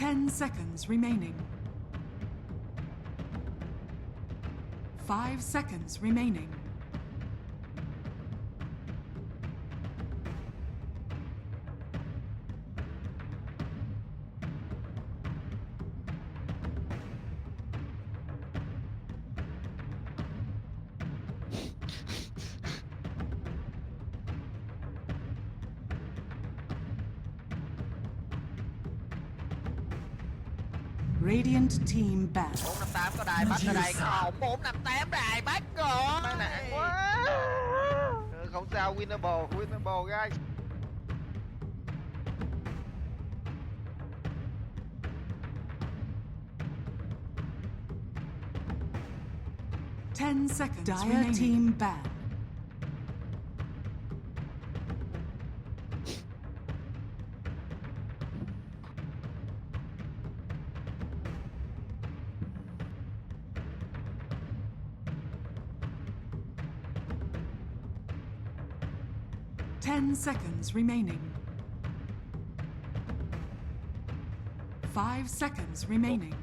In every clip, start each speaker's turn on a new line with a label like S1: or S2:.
S1: 10 seconds remaining. 5 seconds remaining. Radiant team banned.
S2: 4-5 có đài bắt ở đây còn 4-5-8 đài bắt rồi. Nó nặng quá. Không sao, winnable guys.
S1: Ten seconds. Dire team banned. Ten seconds remaining. 5 seconds remaining.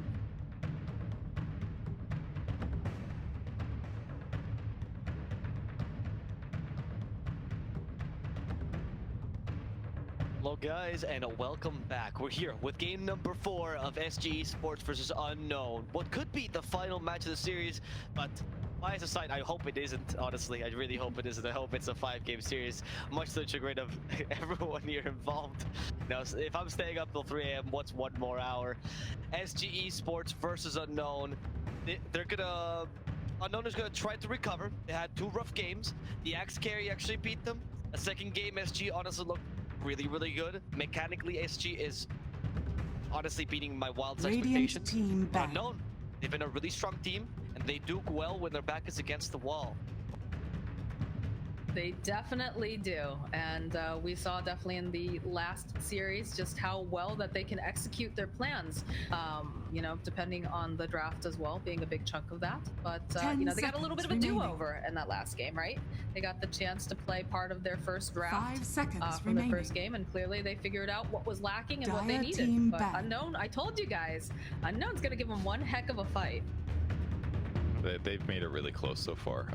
S3: Hello guys, and welcome back. We're here with game number 4 of SG Esports versus Unknown. What could be the final match of the series, but bias aside, I hope it isn't, honestly. I really hope it isn't. I hope it's a 5-game series, much to the chagrin of everyone here involved. Now, if I'm staying up till 3 AM, what's one more hour? SG Esports versus Unknown. Unknown is gonna try to recover. They had 2 rough games. The Axe Carry actually beat them. A second game, SG honestly looked really good. Mechanically, SG is honestly beating my wildest expectations.
S1: Team back.
S3: Unknown, they've been a really strong team, and they do well when their back is against the wall.
S4: They definitely do, and we saw definitely in the last series just how well that they can execute their plans. You know, depending on the draft as well, being a big chunk of that. But you know, they got a little bit of a do-over in that last game, right? They got the chance to play part of their first draft
S1: 5 seconds
S4: from the first game, and clearly they figured out what was lacking and what they needed. But Unknown, I told you guys, Unknown's gonna give them one heck of a fight.
S5: They've made it really close so far.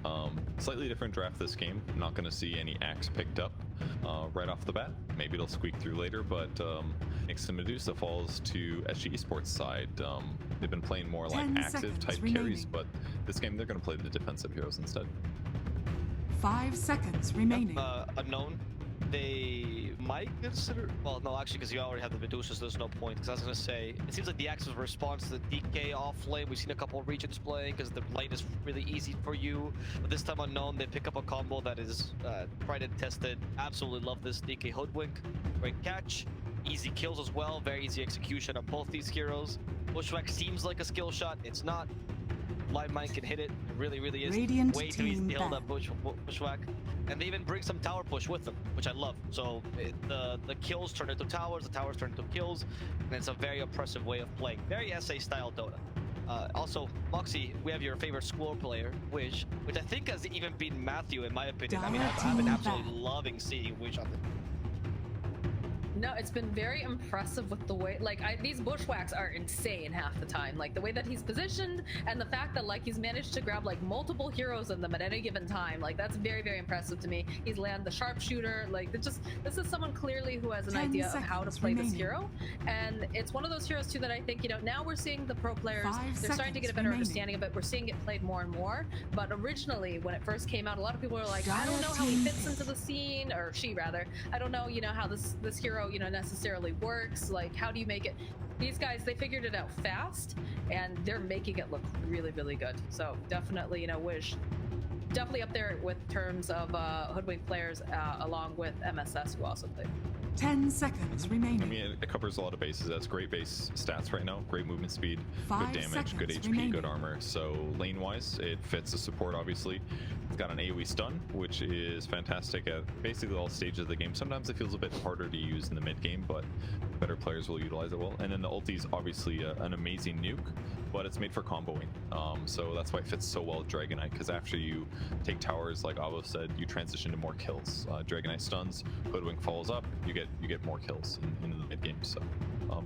S5: Slightly different draft this game. I'm not going to see any Axe picked up right off the bat. Maybe it'll squeak through later, but next to Medusa falls to SG Esports side. They've been playing more like active type carries, but this game they're going to play the defensive heroes instead.
S1: 5 seconds remaining.
S3: Unknown, they might consider, well no, actually, because you already have the Medusa, so there's no point. Because I was going to say, it seems like the Axe's response to the DK off lane. We've seen a couple of regions playing because the lane is really easy for you, but this time Unknown, they pick up a combo that is tried and tested. Absolutely love this DK Hoodwink. Great catch, easy kills as well, very easy execution on both these heroes. Bushwhack seems like a skill shot, it's not. Live Mine can hit it. It really is.
S1: Radiant
S3: way too easy to hold that Bushwhack. And they even bring some tower push with them, which I love. So the kills turn into towers, the towers turn into kills, and it's a very oppressive way of playing. Very SA style Dota. Also, Moxie, we have your favorite squirrel player, which I think has even been Matthew in my opinion. I mean, I've been absolutely loving seeing Wish on the.
S4: No, it's been very impressive with the way, like, these bushwhacks are insane half the time. Like, the way that he's positioned and the fact that, like, he's managed to grab, like, multiple heroes in them at any given time. Like, that's very impressive to me. He's landed the sharpshooter. Like, this is someone clearly who has an idea of how to play this hero. And it's one of those heroes, too, that I think, you know, now we're seeing the pro players, they're starting to get a better understanding of it. We're seeing it played more and more. But originally, when it first came out, a lot of people were like, I don't know how he fits into the scene, or she, rather. I don't know, you know, how this hero, you know, necessarily works. Like, how do you make it? These guys, they figured it out fast, and they're making it look really good. So definitely, you know, Wish definitely up there with terms of Hoodwink players, along with MSS, who also played.
S1: 10 seconds remaining.
S5: I mean, it covers a lot of bases. That's great base stats right now. Great movement speed,
S1: 5
S5: good damage, good HP,
S1: remaining.
S5: good armor. So lane-wise, it fits the support, obviously. It's got an AoE stun, which is fantastic at basically all stages of the game. Sometimes it feels a bit harder to use in the mid-game, but better players will utilize it well. And then the ulti is obviously an amazing nuke, but it's made for comboing. So that's why it fits so well with Dragon Knight, because after you take towers, like Avo said, you transition to more kills. Dragon Knight stuns, Hoodwink follows up, you get more kills in the mid game. So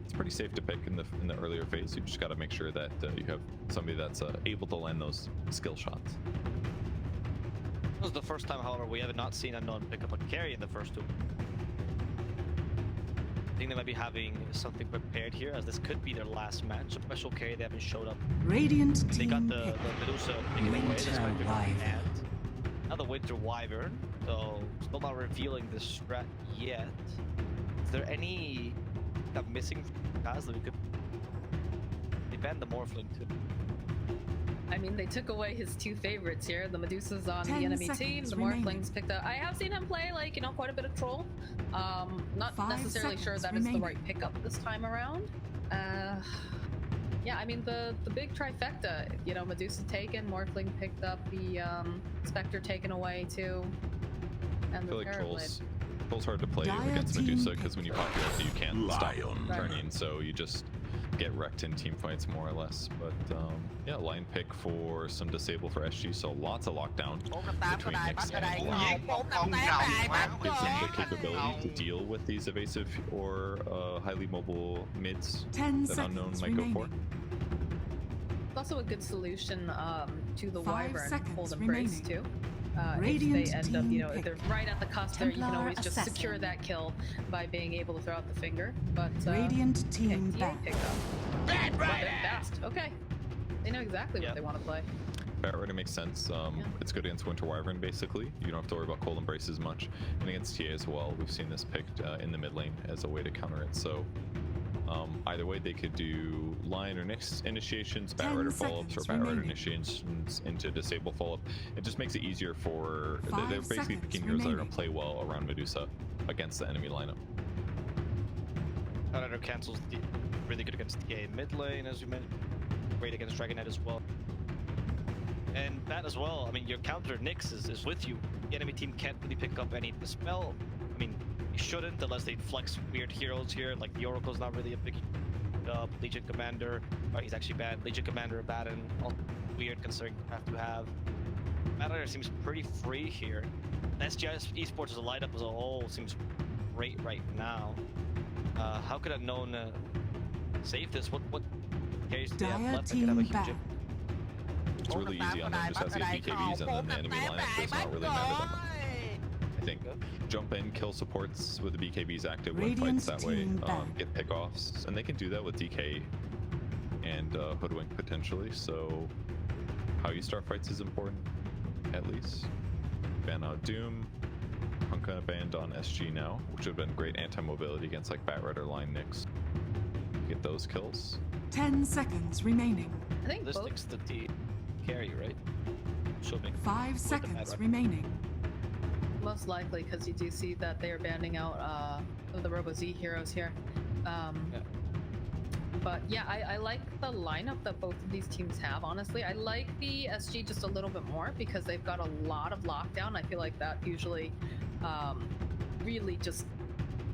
S5: it's pretty safe to pick in the earlier phase. You just got to make sure that you have somebody that's able to land those skill shots.
S3: This was the first time, however, we have not seen Unknown pick up a carry in the first two. I think they might be having something prepared here, as this could be their last match. A special carry, they haven't showed up.
S1: Radiant
S3: They got
S1: team
S3: the
S1: pick.
S3: Medusa taken away.
S1: Winter
S3: This might be
S1: Wyvern.
S3: and now the Winter Wyvern, so still not revealing the strat yet. Is there any kind of missing class that we could... They banned the Morphling too.
S4: I mean, they took away his two favorites here. The Medusa's on
S1: 10
S4: the enemy team.
S1: seconds
S4: The
S1: remaining.
S4: Morphlings picked up. I have seen him play, like, you know, quite a bit of Troll. Not
S1: 5
S4: necessarily sure
S1: seconds
S4: that is the
S1: remaining.
S4: right pickup this time around. Yeah, I mean, the big trifecta. You know, Medusa taken, Morphling picked up, the Spectre taken away too, and
S5: I
S4: the
S5: feel like
S4: Parablade.
S5: Troll's hard to play
S1: Dire
S5: against
S1: team
S5: Medusa
S1: pick.
S5: because when you pop your ulti, you can't stop
S6: Lion.
S5: turning, so you just get wrecked in team fights more or less. But yeah, line pick for some disable for SG, so lots of lockdown
S2: 458
S5: between
S2: ក៏ដែរ
S5: Nyx
S2: បាត់ក៏ដែរ
S5: and
S2: ខោ
S5: Lion.
S2: 458បាត់
S5: Gives them the capability to deal with these evasive or highly mobile mids
S1: 10
S5: that Unknown
S1: seconds
S5: might go for.
S1: remaining.
S4: It's also a good solution to the
S1: 5
S4: Wyvern
S1: seconds
S4: hold embrace
S1: remaining.
S4: too. If
S1: Radiant
S4: they end up, you know,
S1: team
S4: if they're
S1: pick.
S4: right at the cusp there, you can
S1: Templar
S4: always just
S1: assassin.
S4: secure that kill by being able to throw out the finger. But
S1: Radiant
S4: okay,
S1: team
S4: TA
S1: back.
S4: picked up. But they're fast. Okay, they know exactly
S3: Yeah.
S4: what they want to play.
S5: That already makes sense. It's good against Winter Wyvern, basically. You don't have to worry about Cold Embrace as much. And against TA as well, we've seen this picked in the mid lane as a way to counter it. So either way, they could do Lion or Nyx initiations,
S1: 10
S5: Batrider follow-ups, or
S1: seconds
S5: Batrider
S1: remaining.
S5: initiations into Disable follow-up. It just makes it easier for...
S1: 5
S5: They're basically
S1: seconds
S5: picking heroes that are going
S1: remaining.
S5: to play well around Medusa against the enemy lineup.
S3: Predator cancels the really good against TA mid lane, as you mentioned. Great against Dragonite as well. And that as well, I mean, your counter Nyx is with you. The enemy team can't really pick up any dispel. I mean, you shouldn't unless they flex weird heroes here. Like the Oracle's not really a big Legion Commander. Oh, he's actually bad. Legion Commander, Baden, all weird considering you have to have. Predator seems pretty free here. SG Esports as a lineup as a whole seems great right now. How could Unknown save this? What carries do they have
S1: Dire
S3: left that could have a
S1: team
S3: huge
S1: back.
S3: impact?
S5: It's really easy. Unknown just has to get BKBs, and then the enemy lineup does not really matter that much. I think jump in, kill supports with the BKBs active, win
S1: Radiant
S5: fights that way,
S1: team back.
S5: get pickoffs, and they can do that with DK and Hoodwink potentially. So how you start fights is important, at least. Ban out Doom, Hunka banned on SG now, which would have been great anti-mobility against like Batrider, Lion, Nyx. Get those kills.
S1: 10 seconds remaining.
S4: I think
S3: This
S4: both.
S3: links the T carry, right? Showing
S1: 5
S3: the
S1: seconds
S3: Batrider.
S1: remaining.
S4: Most likely, because you do see that they are banning out the Robo Z heroes here.
S3: Yeah.
S4: But yeah, I like the lineup that both of these teams have, honestly. I like the SG just a little bit more because they've got a lot of lockdown. I feel like that usually really just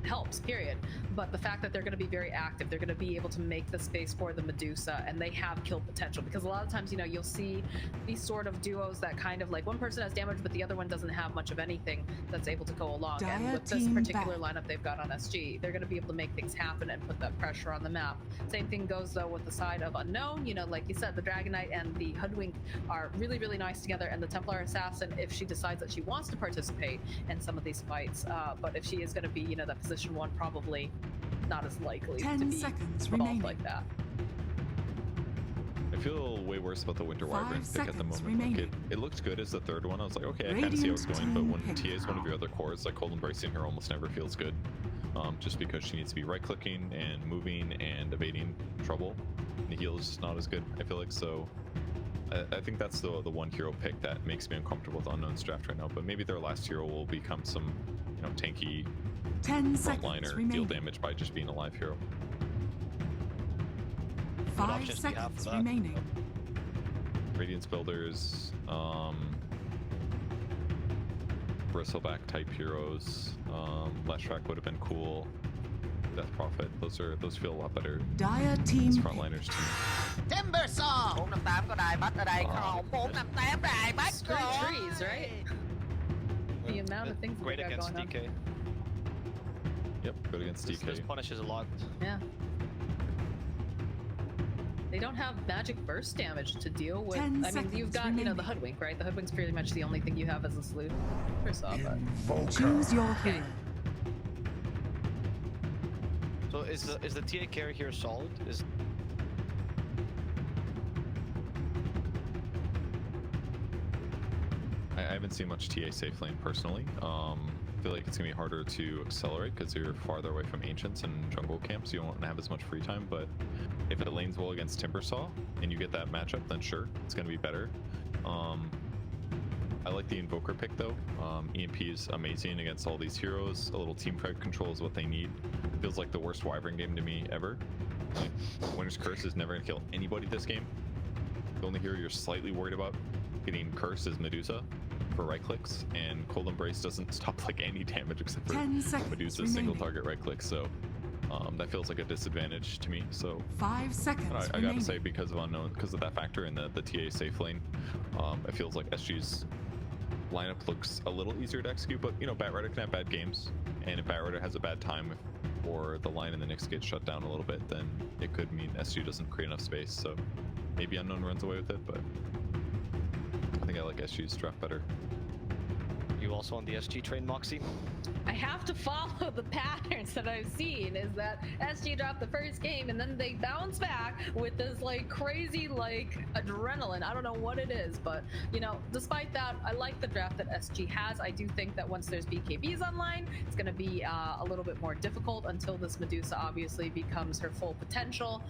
S4: helps, period. But the fact that they're going to be very active, they're going to be able to make the space for the Medusa, and they have kill potential. Because a lot of times, you know, you'll see these sort of duos that kind of like one person has damage, but the other one doesn't have much of anything that's able to go along. And
S1: Dire
S4: with this
S1: team
S4: particular
S1: back.
S4: lineup they've got on SG, they're going to be able to make things happen and put that pressure on the map. Same thing goes though with the side of Unknown. You know, like you said, the Dragonite and the Hoodwink are really, really nice together, and the Templar Assassin, if she decides that she wants to participate in some of these fights, but if she is going to be, you know, that position one, probably not as likely
S1: 10
S4: to be
S1: seconds
S4: involved
S1: remaining.
S4: like that.
S5: I feel way worse about the Winter
S1: 5
S5: Wyvern pick at the
S1: seconds
S5: moment. Like
S1: remaining.
S5: it looked good as the third one. I was like, okay, I kind of see how it's
S1: Radiant
S5: going, but
S1: team
S5: when
S1: pick.
S5: TA is one of your other cores, like Cold Embracing her almost never feels good. Just because she needs to be right-clicking and moving and evading trouble. The heal is just not as good, I feel like. So I think that's the one hero pick that makes me uncomfortable with Unknown's draft right now. But maybe their last hero will become some, you know, tanky
S1: 10 seconds
S5: frontliner, deal
S1: remaining.
S5: damage by just being a live hero.
S1: 5
S3: options do you have
S1: seconds
S3: for that?
S1: remaining.
S5: Radiance Builders, Bristleback type heroes, Leshrac would have been cool. Death Prophet, those feel a lot better
S1: Dire
S5: as
S1: team pick.
S5: frontliners to me.
S2: Timbersaw 458ក៏ដែរបាត់ក៏ដែរខោ458ដែរបាត់
S4: Screw trees, right? The amount of things that
S3: Great
S4: they got
S3: against
S4: going on.
S3: DK.
S5: Yep, good against
S3: This
S5: DK.
S3: punishes a lot.
S4: Yeah. They don't have magic burst damage to deal with.
S1: 10
S4: I mean,
S1: seconds
S4: you've got, you know,
S1: remaining.
S4: the Hoodwink, right? The Hoodwink's pretty much the only thing you have as a solution.
S1: Choose your hero.
S3: So is the TA carry here solid?
S5: I haven't seen much TA safe lane personally. I feel like it's gonna be harder to accelerate because you're farther away from ancients and jungle camps. You won't have as much free time, but if it lanes well against Timbersaw and you get that matchup, then sure, it's gonna be better. I like the Invoker pick though. EMP is amazing against all these heroes. A little team fight control is what they need. Feels like the worst Wyvern game to me ever. Like, Winter's Curse is never gonna kill anybody this game. The only hero you're slightly worried about getting cursed is Medusa for right clicks, and Cold Embrace doesn't stop like any damage except for
S1: 10 seconds
S5: Medusa's single
S1: remaining.
S5: target right click. So that feels like a disadvantage to me. So
S1: 5 seconds
S5: I gotta
S1: remaining.
S5: say, because of unknown, because of that factor in the TA safe lane, it feels like SG's lineup looks a little easier to execute. But you know, Batrider can have bad games, and if Batrider has a bad time or the line in the Nyx gets shut down a little bit, then it could mean SG doesn't create enough space. So maybe unknown runs away with it, but I think I like SG's draft better.
S3: You also on the SG train, Moxie?
S4: I have to follow the patterns that I've seen. Is that SG dropped the first game and then they bounce back with this like crazy like adrenaline. I don't know what it is, but you know, despite that, I like the draft that SG has. I do think that once there's BKBs online, it's going to be a little bit more difficult until this Medusa obviously becomes her full potential.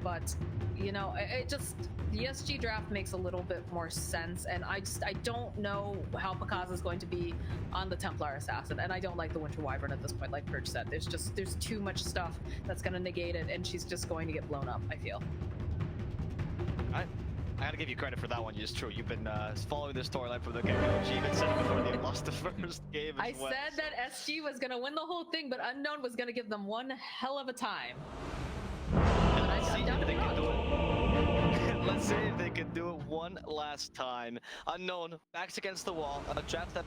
S4: But you know, it just, the SG draft makes a little bit more sense, and I don't know how Picasa is going to be on the Templar Assassin, and I don't like the Winter Wyvern at this point, like Perch said. There's too much stuff that's going to negate it, and she's just going to get blown up, I feel.
S3: I gotta give you credit for that one. It's true. You've been following this storyline from the get-go. She even said it before they lost the first game as
S4: I
S3: well.
S4: said that SG was going to win the whole thing, but Unknown was going to give them one hell of a time. And
S3: Let's see
S4: I'm down
S3: if
S4: to
S3: they
S4: be
S3: can do
S4: wrong.
S3: it. Let's see if they can do it one last time. Unknown, backs against the wall. A draft that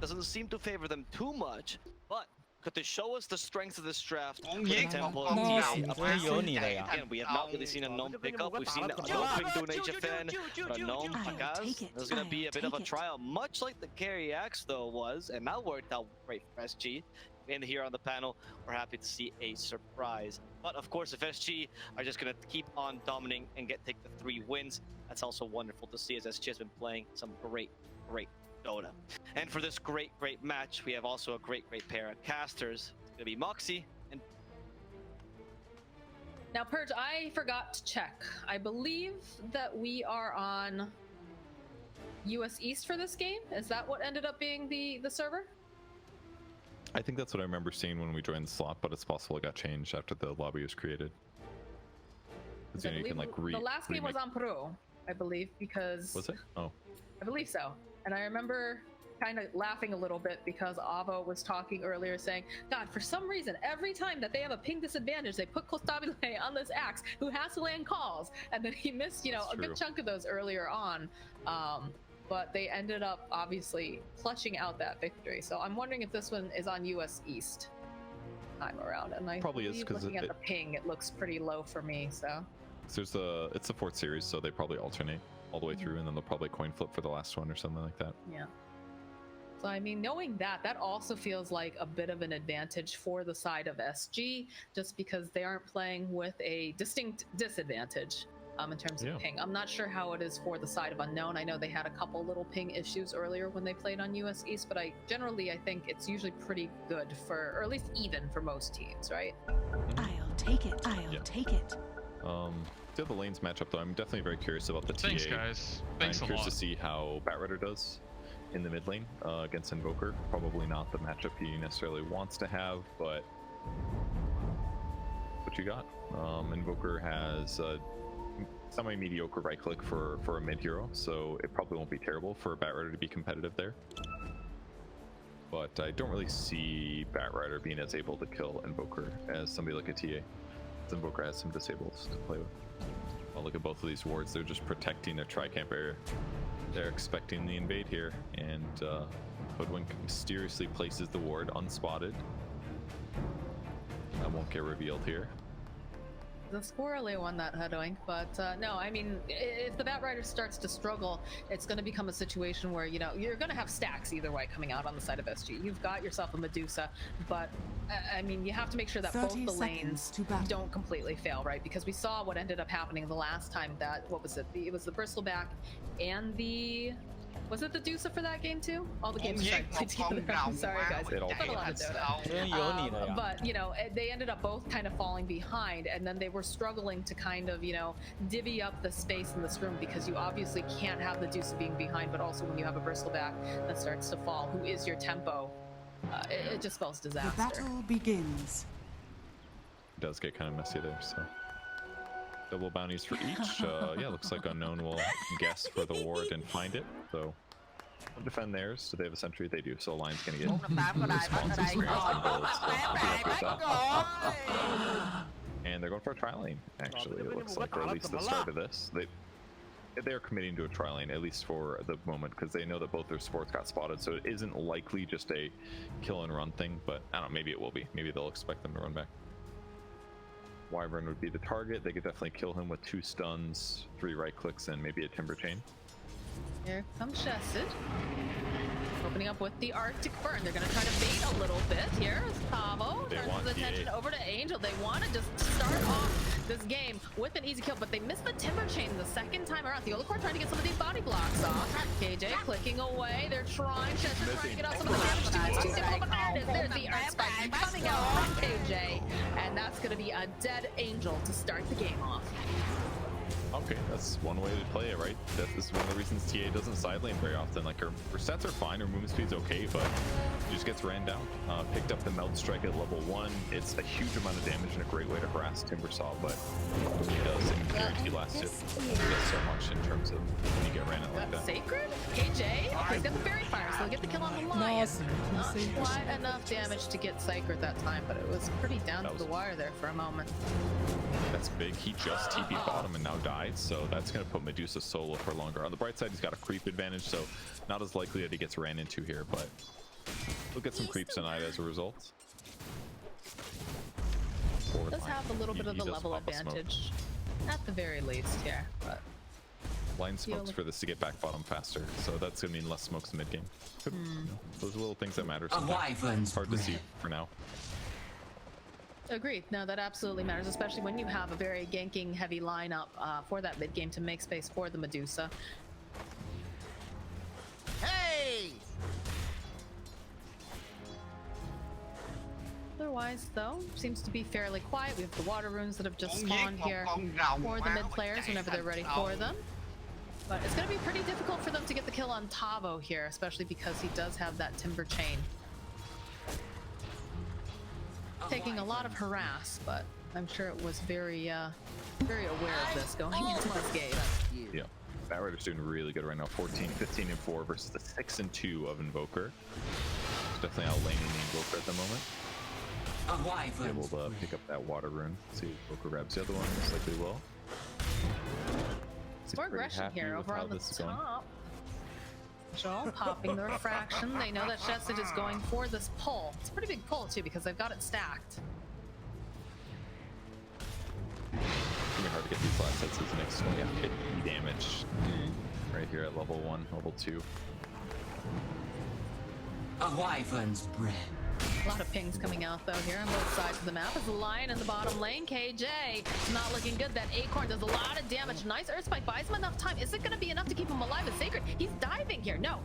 S3: doesn't seem to favor them too much, but could they show us the strength of this draft? For the Temple of TA?
S6: 有你了呀。
S3: Again, we have not really seen a gnome pick up. We've seen a gnome pick do an HFN, but a gnome
S1: I'll take it.
S3: There's gonna be a
S1: I'll
S3: bit of a
S1: take it.
S3: trial, much like the carry axe though was, and that worked out great for SG. And here on the panel, we're happy to see a surprise. But of course, if SG are just gonna keep on dominating and take the 3 wins, that's also wonderful to see, as SG has been playing some great Dota. And for this great match, we have also a great pair of casters. It's gonna be Moxie and
S4: Now, Purge, I forgot to check. I believe that we are on US East for this game. Is that what ended up being the server?
S5: I think that's what I remember seeing when we joined the slot, but it's possible it got changed after the lobby was created. Because you know, you can like
S4: the last game was on Pro, I believe, because
S5: Was it? Oh.
S4: I believe so. And I remember kind of laughing a little bit because Avo was talking earlier saying, God, for some reason, every time that they have a ping disadvantage, they put Costabile on this axe who has to land calls. And then he missed, you know,
S5: That's
S4: a good
S5: true.
S4: chunk of those earlier on. But they ended up obviously clutching out that victory. So I'm wondering if this one is on US East time around. And I
S5: Probably is,
S4: believe
S5: 'cause
S4: looking at
S5: it-
S4: the ping, it looks pretty low for me. So
S5: It's the 4th series, so they probably alternate all the way through, and then they'll probably coin flip for the last one or something like that.
S4: yeah. So I mean, knowing that also feels like a bit of an advantage for the side of SG, just because they aren't playing with a distinct disadvantage in terms of
S5: Yeah.
S4: ping. I'm not sure how it is for the side of Unknown. I know they had a couple little ping issues earlier when they played on US East, but I think it's usually pretty good for, or at least even for most teams, right?
S1: I'll take it. I'll
S5: Yeah.
S1: take it.
S5: The other lanes matchup though, I'm definitely very curious about the TA.
S7: Thanks, guys. Thanks
S5: I'm
S7: a
S5: curious
S7: lot.
S5: to see how Batrider does in the mid lane against Invoker. Probably not the matchup he necessarily wants to have, but what you got? Invoker has a semi-mediocre right click for a mid hero, so it probably won't be terrible for Batrider to be competitive there. But I don't really see Batrider being as able to kill Invoker as somebody like a TA. Invoker has some disables to play with. Well, look at both of these wards. They're just protecting their tri-camp area. They're expecting the invade here, and Hoodwink mysteriously places the ward unspotted. That won't get revealed here.
S4: the squirrely one that Hudoink, but no, I mean, if the Batrider starts to struggle, it's going to become a situation where, you know, you're going to have stacks either way coming out on the side of SG. You've got yourself a Medusa, but I mean, you have to make sure that both the lanes don't completely fail, right? Because we saw what ended up happening the last time that, what was it? It was the Bristleback and the... Was it the Dusa for that game too? All the games tried to keep them around. Sorry guys,
S5: It all
S4: put a lot of Dota. But you know, they ended up both kind of falling behind, and then they were struggling to kind of, you know, divvy up the space in this room, because you obviously can't have the Dusa being behind, but also when you have a Bristleback that starts to fall, who is your tempo, it just spells disaster.
S1: The battle begins.
S5: It does get kind of messy there, so. Double bounties for each. Yeah, looks like Unknown will guess for the ward and find it. So, they'll defend theirs. Do they have a sentry? They do. So, Lion's gonna get responses for and they're going for a tri lane. Actually, it looks like, or at least the start of this. They're committing to a tri lane, at least for the moment, because they know that both their sports got spotted. So it isn't likely just a kill and run thing. But I don't know. Maybe it will be. Maybe they'll expect them to run back. Wyvern would be the target. They could definitely kill him with 2 stuns, 3 right clicks, and maybe a timber chain.
S4: Here comes Chesed. Opening up with the Arctic Burn. They're going to try to bait a little bit here. Tavo turns his attention over to Angel. They want to just start off this game with an easy kill, but they missed the timber chain the second time around. The Theolocore trying to get some of these body blocks off. KJ clicking away. They're trying. Chesed trying to get off some of the damage. Too simple, but there it is. There's the Earth Spike coming out from KJ. And that's going to be a dead Angel to start the game off.
S5: Okay, that's one way to play it, right? This is one of the reasons TA doesn't side lane very often. Like, her stats are fine, her movement speed's okay, but she just gets ran down. Picked up the melt strike at level 1. It's a huge amount of damage and a great way to harass Timbersaw, but he does guarantee last hit. He does so much in terms of when you get ran out like that.
S4: Sacred? KJ? He's got the Fairy Fire, so he'll get the kill on the Lion. Not quite enough damage to get Sacred that time, but it was pretty down to the wire there for a moment.
S5: That's big. He just TP bottom and now died, so that's going to put Medusa solo for longer. On the bright side, he's got a creep advantage, so not as likely that he gets ran into here, but he'll get some creeps tonight as a result.
S4: Does have a little bit of the level advantage, at the very least here, but...
S5: Line smokes for this to get back bottom faster, so that's going to mean less smokes mid-game. You know, those are little things that matter sometimes. Hard to see for now.
S4: Agreed. No, that absolutely matters, especially when you have a very ganking heavy lineup for that mid game to make space for the Medusa.
S2: Hey!
S4: Otherwise, though, seems to be fairly quiet. We have the water runes that have just spawned here for the mid players whenever they're ready for them. But it's going to be pretty difficult for them to get the kill on Tavo here, especially because he does have that timber chain. Taking a lot of harass, but I'm sure it was very aware of this going into this game.
S5: Yeah, Batrider's doing really good right now. 14, 15, and 4 versus the 6 and 2 of Invoker. He's definitely outlaning the Invoker at the moment. Able to pick up that water rune. See if Invoker grabs the other one. Looks like they will.
S4: More aggression here over on the top. Joel popping the refraction. They know that Chesed is going for this pull. It's a pretty big pull too because they've got it stacked.
S5: It's gonna be hard to get these last hits as next one. Yeah, 50 damage right here at level 1, level 2.
S6: A wyvern's breath.
S4: A lot of pings coming out though here on both sides of the map. As the Lion in the bottom lane, KJ not looking good. That Acorn does a lot of damage. Nice Earth Spike buys him enough time. Is it going to be enough to keep him alive as Sacred? He's diving here. No,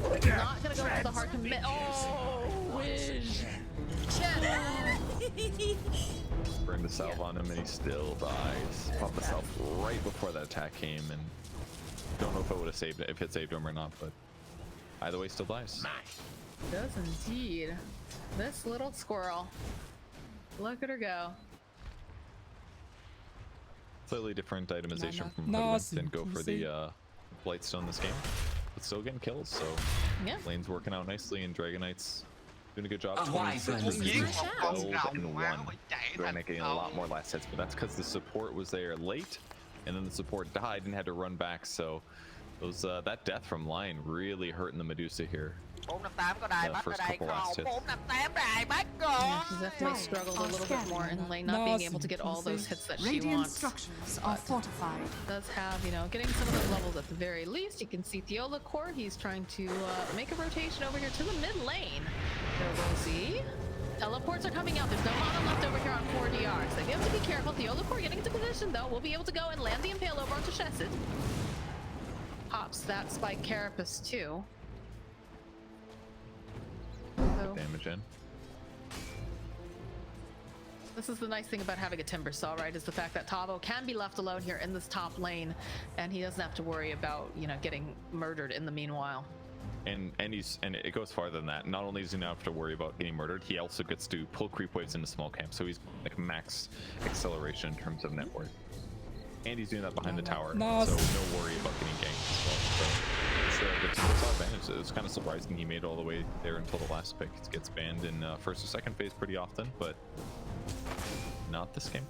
S4: not going to go for the hard commit. Oh, Wish.
S5: Bring the salve on him and he still dies. Popped the salve right before that attack came, and don't know if it would have saved it, if it saved him or not, but either way still dies.
S4: Does indeed. This little squirrel. Look at her go.
S5: Slightly different itemization from Hoodwink than go for the Blightstone this game. But still getting kills, so
S4: yeah.
S5: Lane's working out nicely and Dragonite's doing a good job. 26 and 1. Dragonite getting a lot more last hits, but that's because the support was there late and then the support died and had to run back, so Those that death from line really hurting the Medusa here.
S2: 458 có đài,
S5: The
S2: bắt ở
S5: first
S2: đây
S5: couple
S2: không,
S5: last hits.
S2: 458 đài, bắt rồi.
S4: Yeah, she's definitely struggled a little bit more in lane, not being able to get all those hits that she
S1: Radiant
S4: wants.
S1: structures are fortified.
S4: Does have, you know, getting some of those levels at the very least. You can see Theola Core, he's trying to make a rotation over here to the mid lane. There we'll see. Teleports are coming out. There's no mana left over here on 4DR, so you have to be careful. Theola Core getting into position, though. We'll be able to go and land the Impale over onto Chesed. Pops that Spike Carapace, too. So,
S5: Damage in.
S4: this is the nice thing about having a Timbersaw, right? Is the fact that Tavo can be left alone here in this top lane, and he doesn't have to worry about, you know, getting murdered in the meanwhile.
S5: And it goes farther than that. Not only does he not have to worry about getting murdered, he also gets to pull creep waves into small camp. So he's like max acceleration in terms of net worth. And he's doing that behind the tower, so no worry about getting ganked as well. So it's the Timbersaw advantage. It was kind of surprising he made it all the way there until the last pick. It gets banned in first or second phase pretty often, but not this game.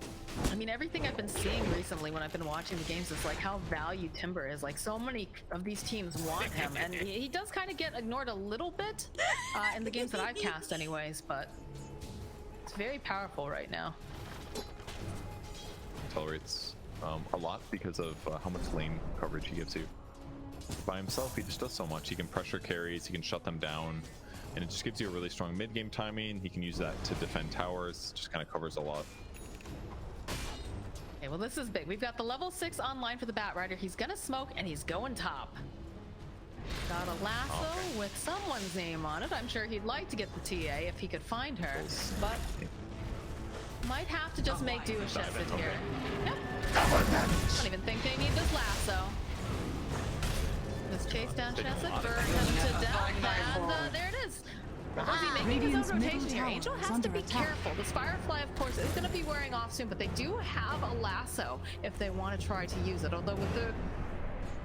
S4: I mean, everything I've been seeing recently when I've been watching the games is like how valued Timber is. Like, so many of these teams want him, and he does kind of get ignored a little bit in the games that I've cast anyways, but it's very powerful right now.
S5: Tolerates a lot because of how much lane coverage he gives you. By himself, he just does so much. He can pressure carries, he can shut them down, and it just gives you a really strong mid-game timing. He can use that to defend towers, just kind of covers a lot.
S4: Okay, well, this is big. We've got the level 6 online for the Bat Rider. He's gonna smoke, and he's going top. Got a lasso with someone's name on it. I'm sure he'd like to get the TA if he could find her, but might have to just make do with Chesed here. Yep. Don't even think they need this lasso. Just chase down Chesed, burn him to death, and there it is. Is he making his own rotation here? Angel has to be careful. This Firefly, of course, is going to be wearing off soon, but they do have a lasso if they want to try to use it. Although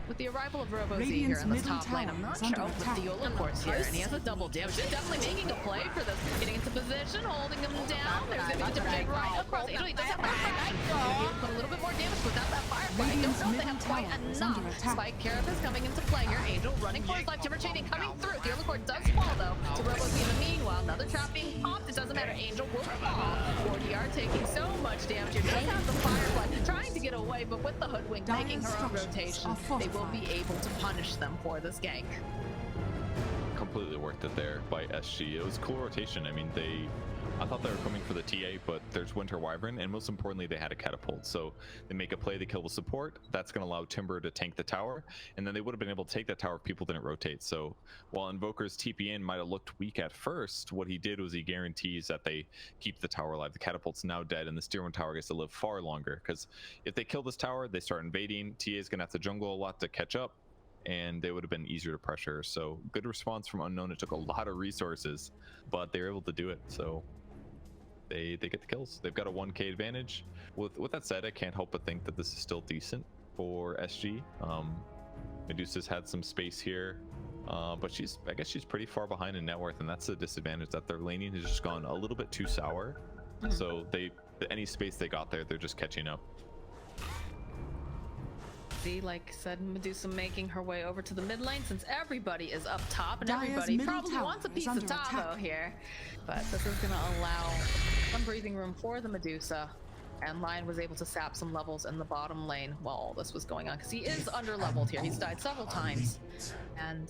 S4: with the arrival of Robo Z here in this top lane, I'm not sure. Oh, with Theola, of course, here, and he has a double damage. He's definitely making a play for this. Getting into position, holding him down. There's going to be a different right across. Angel, he does have Firefly. Put a little bit more damage without that Firefly. I don't know if they have quite enough. Spike Carapace coming into play here. Angel running for his life. Timber chaining coming through. Theola Core does fall, though, to Robo Z in the meanwhile. Another trap being popped. It doesn't matter. Angel will fall. 4DR taking so much damage here. Does have the Firefly trying to get away, but with the Hoodwink making her own rotation, they will be able to punish them for this gank.
S5: Completely worth it there by SG. It was cool rotation. I mean, I thought they were coming for the TA, but there's Winter Wyvern, and most importantly, they had a catapult. So they make a play, they kill the support. That's going to allow Timber to tank the tower, and then they would have been able to take that tower if people didn't rotate. So while Invoker's TP in might have looked weak at first, what he did was he guarantees that they keep the tower alive. The catapult's now dead, and the Steer 1 tower gets to live far longer, because if they kill this tower, they start invading. TA is going to have to jungle a lot to catch up, and they would have been easier to pressure. So good response from Unknown. It took a lot of resources, but they were able to do it. So they get the kills. They've got a 1k advantage. With that said, I can't help but think that this is still decent for SG. Medusa's had some space here, but I guess she's pretty far behind in net worth, and that's the disadvantage, that their laning has just gone a little bit too sour. So any space they got there, they're just catching up.
S4: See, like said, Medusa making her way over to the mid lane, since everybody is up top and
S1: Dire's
S4: everybody
S1: middle
S4: probably
S1: tower
S4: wants a
S1: is
S4: piece of
S1: under
S4: Tavo
S1: attack.
S4: here. But this is going to allow some breathing room for the Medusa, and Lion was able to sap some levels in the bottom lane while all this was going on, because he is under leveled here. He's died several times, and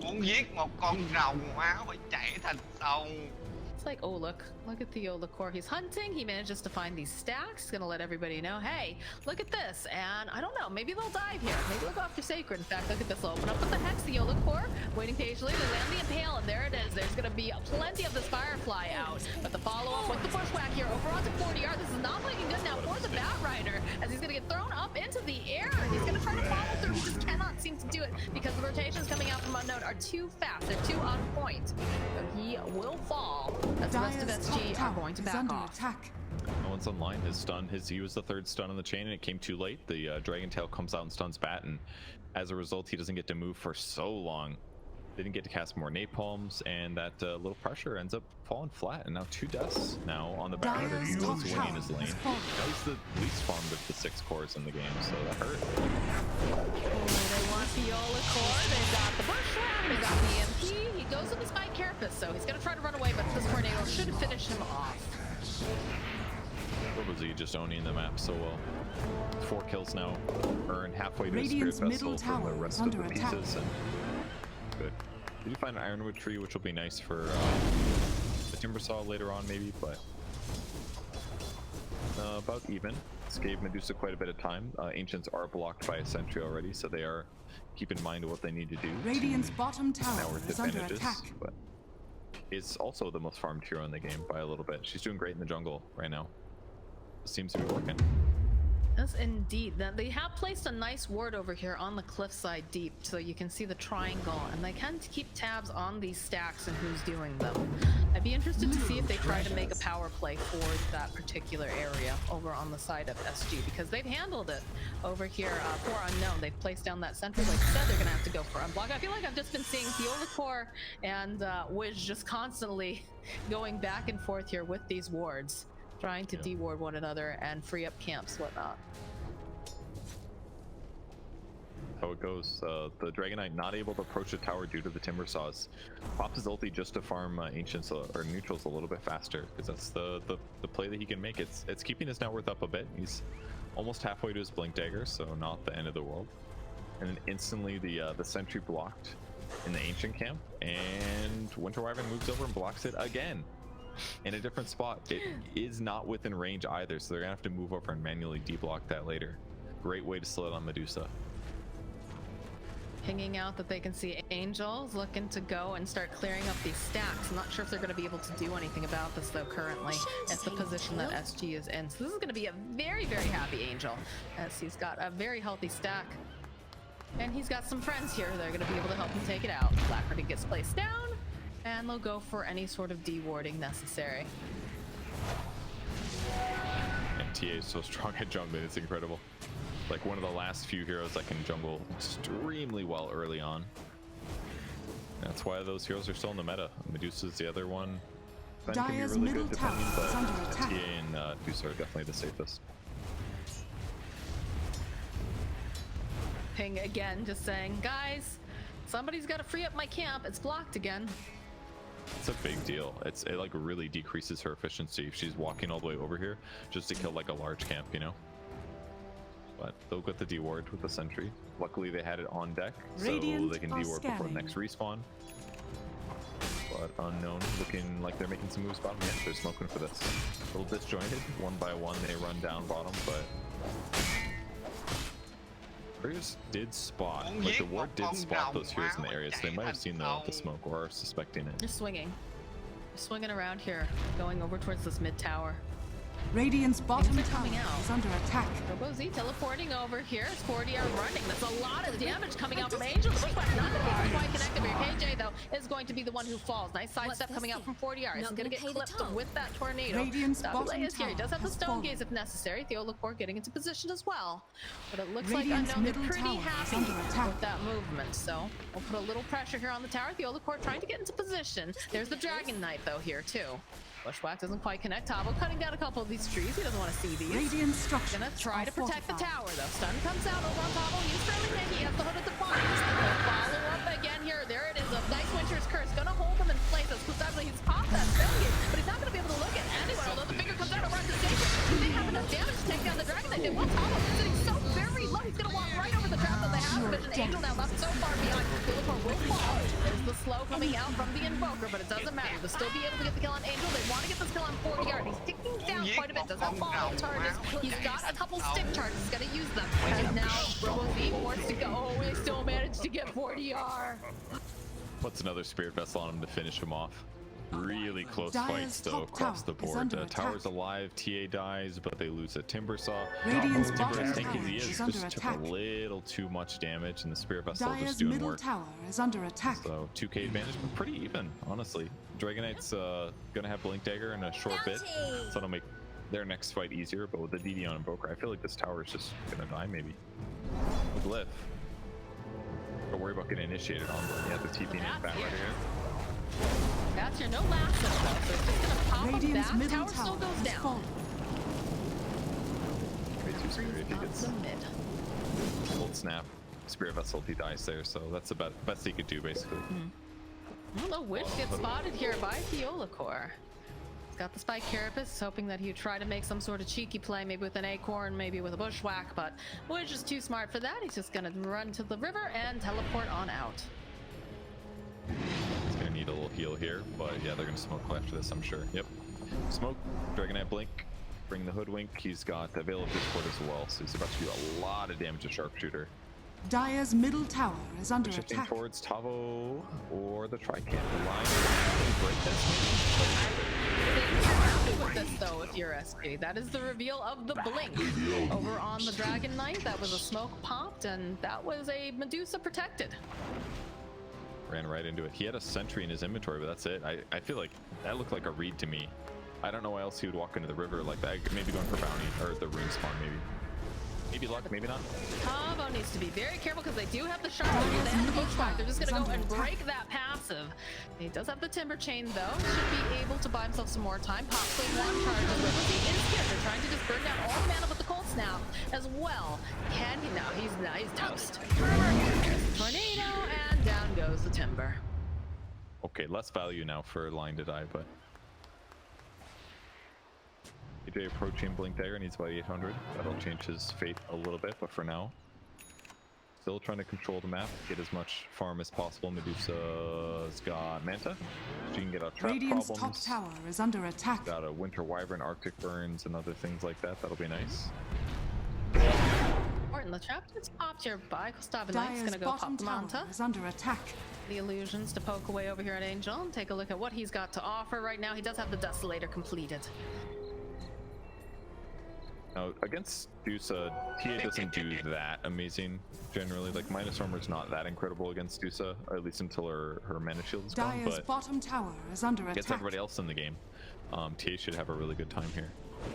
S2: Muốn giết một con rồng hóa phải chạy thành sông.
S4: it's like, oh, look at Theola Core. He's hunting. He manages to find these stacks. He's gonna let everybody know, hey, look at this. And I don't know, maybe they'll dive here. Maybe they'll go after Sacred. In fact, look at this. They'll open up with the Hex, Theola Core, waiting patiently. They land the Impale, and there it is. There's gonna be plenty of this Firefly out. But the follow-up with the Bushwhack here over onto 40R. This is not looking good now for the Bat Rider, as he's gonna get thrown up into the air. He's gonna try to follow through. He just cannot seem to do it, because the rotations coming out from Unknown are too fast. They're too on point. So he will fall, as the rest of
S1: Dire's
S4: SG
S1: top
S4: are going to
S1: tower is
S4: back
S1: under
S4: off.
S1: attack.
S5: No one's online. His stun, he was the third stun on the chain, and it came too late. The Dragon Tail comes out and stuns Bat, and as a result, he doesn't get to move for so long. They didn't get to cast more napalms, and that little pressure ends up falling flat. And now 2 deaths now on the Baron. He's
S1: top
S5: winning
S1: tower
S5: his lane.
S1: has fallen.
S5: That was the least farmed of the 6 cores in the game, so that hurt.
S4: They want the Yola core, they've got the Bushwhack, they've got the EMP. He goes with the Spike Carapace, so he's gonna try to run away, but this tornado should finish him off.
S5: What was he just owning the map so well? 4 kills now, earned halfway to
S1: Radiant's
S5: his Spirit
S1: middle
S5: Vessel for the
S1: tower
S5: rest
S1: is
S5: of
S1: under
S5: the
S1: attack.
S5: pieces. And good. Did you find an Ironwood tree, which will be nice for the Timbersaw later on, maybe, but about even. This gave Medusa quite a bit of time. Ancients are blocked by a sentry already, so they are keep in mind what they need to do.
S1: Radiant's bottom
S5: Now
S1: tower
S5: with
S1: is under
S5: advantages,
S1: attack.
S5: but is also the most farmed hero in the game by a little bit. She's doing great in the jungle right now. Seems to be working.
S4: Yes, indeed. They have placed a nice ward over here on the cliffside deep, so you can see the triangle, and they can keep tabs on these stacks and who's doing them. I'd be interested to see if they try to make a power play for that particular area over on the side of SG, because they've handled it over here for Unknown. They've placed down that sentry. Like I said, they're going to have to go for unblock. I feel like I've just been seeing Theola Core and Wiz just constantly going back and forth here with these wards, trying to deward one another and free up camps, whatnot.
S5: How it goes. The Dragon Knight not able to approach the tower due to the Timbersaws. Pops his ulti just to farm Ancients or Neutrals a little bit faster, because that's the play that he can make. It's keeping his net worth up a bit. He's almost halfway to his Blink Dagger, so not the end of the world. And then instantly the sentry blocked in the Ancient camp, and Winter Wyvern moves over and blocks it again in a different spot. It is not within range either, so they're gonna have to move over and manually deblock that later. Great way to slow down Medusa.
S4: Pinging out that they can see Angels looking to go and start clearing up these stacks. I'm not sure if they're going to be able to do anything about this though currently. It's the position that SG is in. So this is going to be a very, very happy Angel, as he's got a very healthy stack. And he's got some friends here that are going to be able to help him take it out. Blackbirdie gets placed down, and they'll go for any sort of dewarding necessary.
S5: And TA is so strong at jungling, it's incredible. Like one of the last few heroes that can jungle extremely well early on. That's why those heroes are still in the meta. Medusa's the other one. Ben can be
S1: Dire's
S5: really
S1: middle
S5: good depending,
S1: tower
S5: but
S1: is under attack.
S5: TA and Medusa are definitely the safest.
S4: Ping again, just saying, guys, somebody's got to free up my camp. It's blocked again.
S5: It's a big deal. It like really decreases her efficiency if she's walking all the way over here just to kill like a large camp, you know? But they'll get the deward with the sentry. Luckily they had it on deck, so
S1: Radiant
S5: they can
S1: are
S5: deward before the
S1: scanning.
S5: next respawn. But Unknown looking like they're making some moves bottom. Yeah, they're smoking for this. A little disjointed. One by one they run down bottom, but Warriors did spot, like the ward did spot those heroes in the area, so they might have seen the smoke or are suspecting it.
S4: They're swinging. They're swinging around here, going over towards this mid tower.
S1: Radiant's bottom
S4: Things are
S1: tower
S4: coming out.
S1: is under attack.
S4: RoboZ teleporting over here. 40 are running. That's a lot of damage coming out from Angel. The Bushwhack not going to be quite connected here. KJ, though, is going to be the one who falls. Nice sidestep coming out from 40R. Isn't going to get clipped with that tornado.
S1: Radiant's
S4: Costabile
S1: bottom
S4: is here. He does have the
S1: tower
S4: stone
S1: has
S4: gaze if necessary. Theolacor getting into position as well. But it looks
S1: Radiant's
S4: like Unknown, they're
S1: middle
S4: pretty
S1: tower is
S4: happy
S1: under attack.
S4: with that movement. So we'll put a little pressure here on the tower. Theolacor trying to get into position. There's the Dragon Knight, though, here, too. Bushwhack doesn't quite connect. Tavo cutting down a couple of these trees. He doesn't want to see these.
S1: Radiant structures
S4: Gonna try
S1: are
S4: to protect the
S1: fortified.
S4: tower, though. Stun comes out over on Tavo. He's fairly hit. He has the Hood of Defiance. Follow up again here. There it is. A nice Winter's Curse. Gonna hold him in place. As Costabile, he's popped that stun gate, but he's not gonna be able to look at anyone. Although the finger comes out over on the stage. He didn't have enough damage to take down the Dragon Knight. Did one Tavo sitting so very low. He's gonna walk right over the trap that they have. Vision Angel now left so far behind. Theolacor will fall. There's the slow coming out from the Invoker, but it doesn't matter. They'll still be able to get the kill on Angel. They want to get this kill on 40 yard. He's ticking down quite a bit. Doesn't fall on targets. He's got a couple stick charges. He's gonna use them. And now RoboZ wants to go. Oh, he still managed to get 40R.
S5: Puts another Spirit Vessel on him to finish him off. Really close
S1: Dire's
S5: fights though
S1: top
S5: across the
S1: tower is
S5: board.
S1: under
S5: Tower's
S1: attack.
S5: alive, TA dies, but they lose a Timbersaw.
S1: Radiant's
S5: Timber,
S1: bottom
S5: as tanky
S1: tower
S5: as he
S1: is
S5: is,
S1: under
S5: just took
S1: attack.
S5: a little too much damage, and the Spirit Vessel
S1: Dire's
S5: just doing
S1: middle
S5: work.
S1: tower is under attack.
S5: So 2k advantage, but pretty even, honestly. Dragon Knight's gonna have Blink Dagger in a short bit, so it'll make their next fight easier. But with the DD on Invoker, I feel like this tower is just gonna die maybe. With Liv. But worry about getting initiated on, but yeah, the TP in back right here.
S4: That's your no last though, so it's just gonna pop him
S1: Radiant's
S4: back.
S1: middle
S4: Tower still
S1: tower
S4: goes
S1: has
S4: down.
S1: fallen.
S5: Way too scary if he
S4: Up
S5: gets
S4: the mid.
S5: cold snap. Spirit Vessel if he dies there, so that's the best he could do basically.
S4: Well, the Witch gets spotted here by Theolacor. He's got the Spike Carapace, hoping that he would try to make some sort of cheeky play, maybe with an Acorn, maybe with a Bushwhack, but Witch is too smart for that. He's just gonna run to the river and teleport on out.
S5: He's gonna need a little heal here, but yeah, they're gonna smoke after this, I'm sure. Yep. Smoke, Dragonite Blink, bring the Hoodwink. He's got the Veil of Discord as well, so he's about to do a lot of damage to Sharpshooter.
S1: Dire's middle tower is under
S5: Shifting
S1: attack.
S5: towards Tavo or the Tricant. The line break this maybe.
S4: With this though, if you're SG, that is the reveal of the blink over on the Dragon Knight. That was a smoke popped, and that was a Medusa protected.
S5: Ran right into it. He had a sentry in his inventory, but that's it. I feel like that looked like a read to me. I don't know why else he would walk into the river like that. Maybe going for bounty or the rune spawn, maybe. Maybe luck, maybe not.
S4: Tavo needs to be very careful because they do have the Sharpshooter and the Bushwhack. They're just going to go and break that passive. He does have the Timber Chain though. Should be able to buy himself some more time. Pop Flame one charges with. He is here. They're trying to just burn down all the mana with the Cold Snap as well. Can he? No, he's toast. Tornado, and down goes the Timber.
S5: Okay, less value now for line to die, but AJ approaching Blink Dagger needs about 800. That'll change his fate a little bit, but for now, still trying to control the map, get as much farm as possible. Medusa's got Manta. She can get out trap
S1: Radiant's
S5: problems.
S1: top tower is under attack.
S5: Got a Winter Wyvern, Arctic Burns, and other things like that. That'll be nice.
S4: Important, the trap gets popped here by Costabile. He's
S1: Dire's
S4: gonna go
S1: bottom
S4: pop the
S1: tower
S4: Manta.
S1: is under attack.
S4: The illusions to poke away over here at Angel and take a look at what he's got to offer right now. He does have the Desolator completed.
S5: Now, against Dusa, TA doesn't do that amazing, generally. Like, Minus Armor's not that incredible against Dusa, at least until her mana shield is gone,
S1: Dire's
S5: but
S1: bottom tower is under
S5: against
S1: attack.
S5: everybody else in the game, TA should have a really good time here. I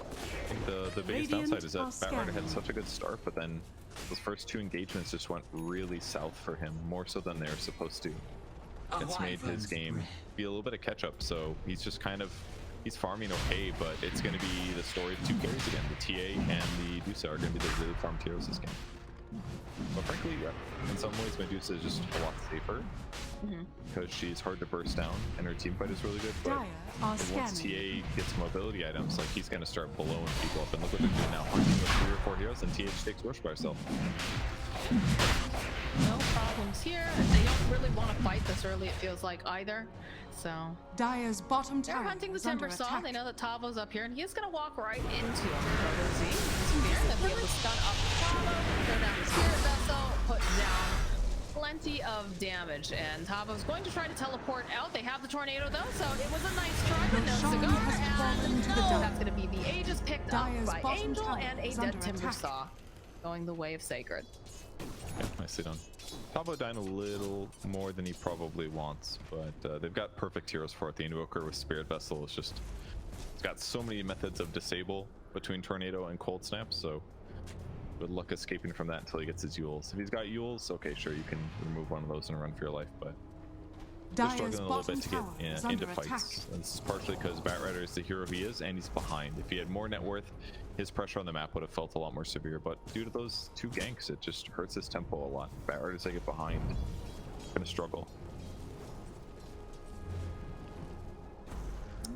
S5: think the biggest
S1: Radiant
S5: downside is that
S1: are
S5: Batrider had
S1: scanning.
S5: such a good start, but then those first two engagements just went really south for him, more so than they're supposed to. It's made his game be a little bit of catch-up, so he's just kind of, he's farming okay, but it's going to be the story of two carries again. The TA and the Medusa are going to be the really farm heroes this game. But frankly, in some ways, Medusa is just a lot safer because she's hard to burst down and her team fight is really good. But
S1: Dire are
S5: once
S1: scanning.
S5: TA gets mobility items, like he's going to start blowing people up. And look what they're doing now, hunting with 3 or 4 heroes, and TA just takes Rush by herself.
S4: No problems here. They don't really want to fight this early, it feels like, either. So
S1: Dire's bottom
S4: they're
S1: tower
S4: hunting the
S1: is under
S4: Timbersaw.
S1: attack.
S4: They know that Tavo's up here, and he's going to walk right into him. They'll be able to stun up Tavo, throw down the Spirit Vessel, put down plenty of damage. And Tavo's going to try to teleport out. They have the Tornado, though, so it was a nice try, but no
S1: Shaman
S4: cigar.
S1: has fallen
S4: And
S1: to the
S4: no,
S1: dark.
S4: that's going to be the Aegis picked
S1: Dire's
S4: up by
S1: bottom
S4: Angel
S1: tower
S4: and a
S1: is
S4: dead
S1: under attack.
S4: Timbersaw. Going the way of Sacred.
S5: Yeah, nicely done. Tavo dying a little more than he probably wants, but they've got perfect heroes for it. The Invoker with Spirit Vessel is just, it's got so many methods of disable between Tornado and Cold Snap, so good luck escaping from that until he gets his Yules. If he's got Yules, okay, sure, you can remove one of those and run for your life, but they're
S1: Dire's
S5: struggling a little
S1: bottom
S5: bit to
S1: tower
S5: get
S1: is
S5: into
S1: under
S5: fights.
S1: attack.
S5: And this is partially because Batrider is the hero he is, and he's behind. If he had more net worth, his pressure on the map would have felt a lot more severe, but due to those 2 ganks, it just hurts his tempo a lot. Batrider, as they get behind, gonna struggle.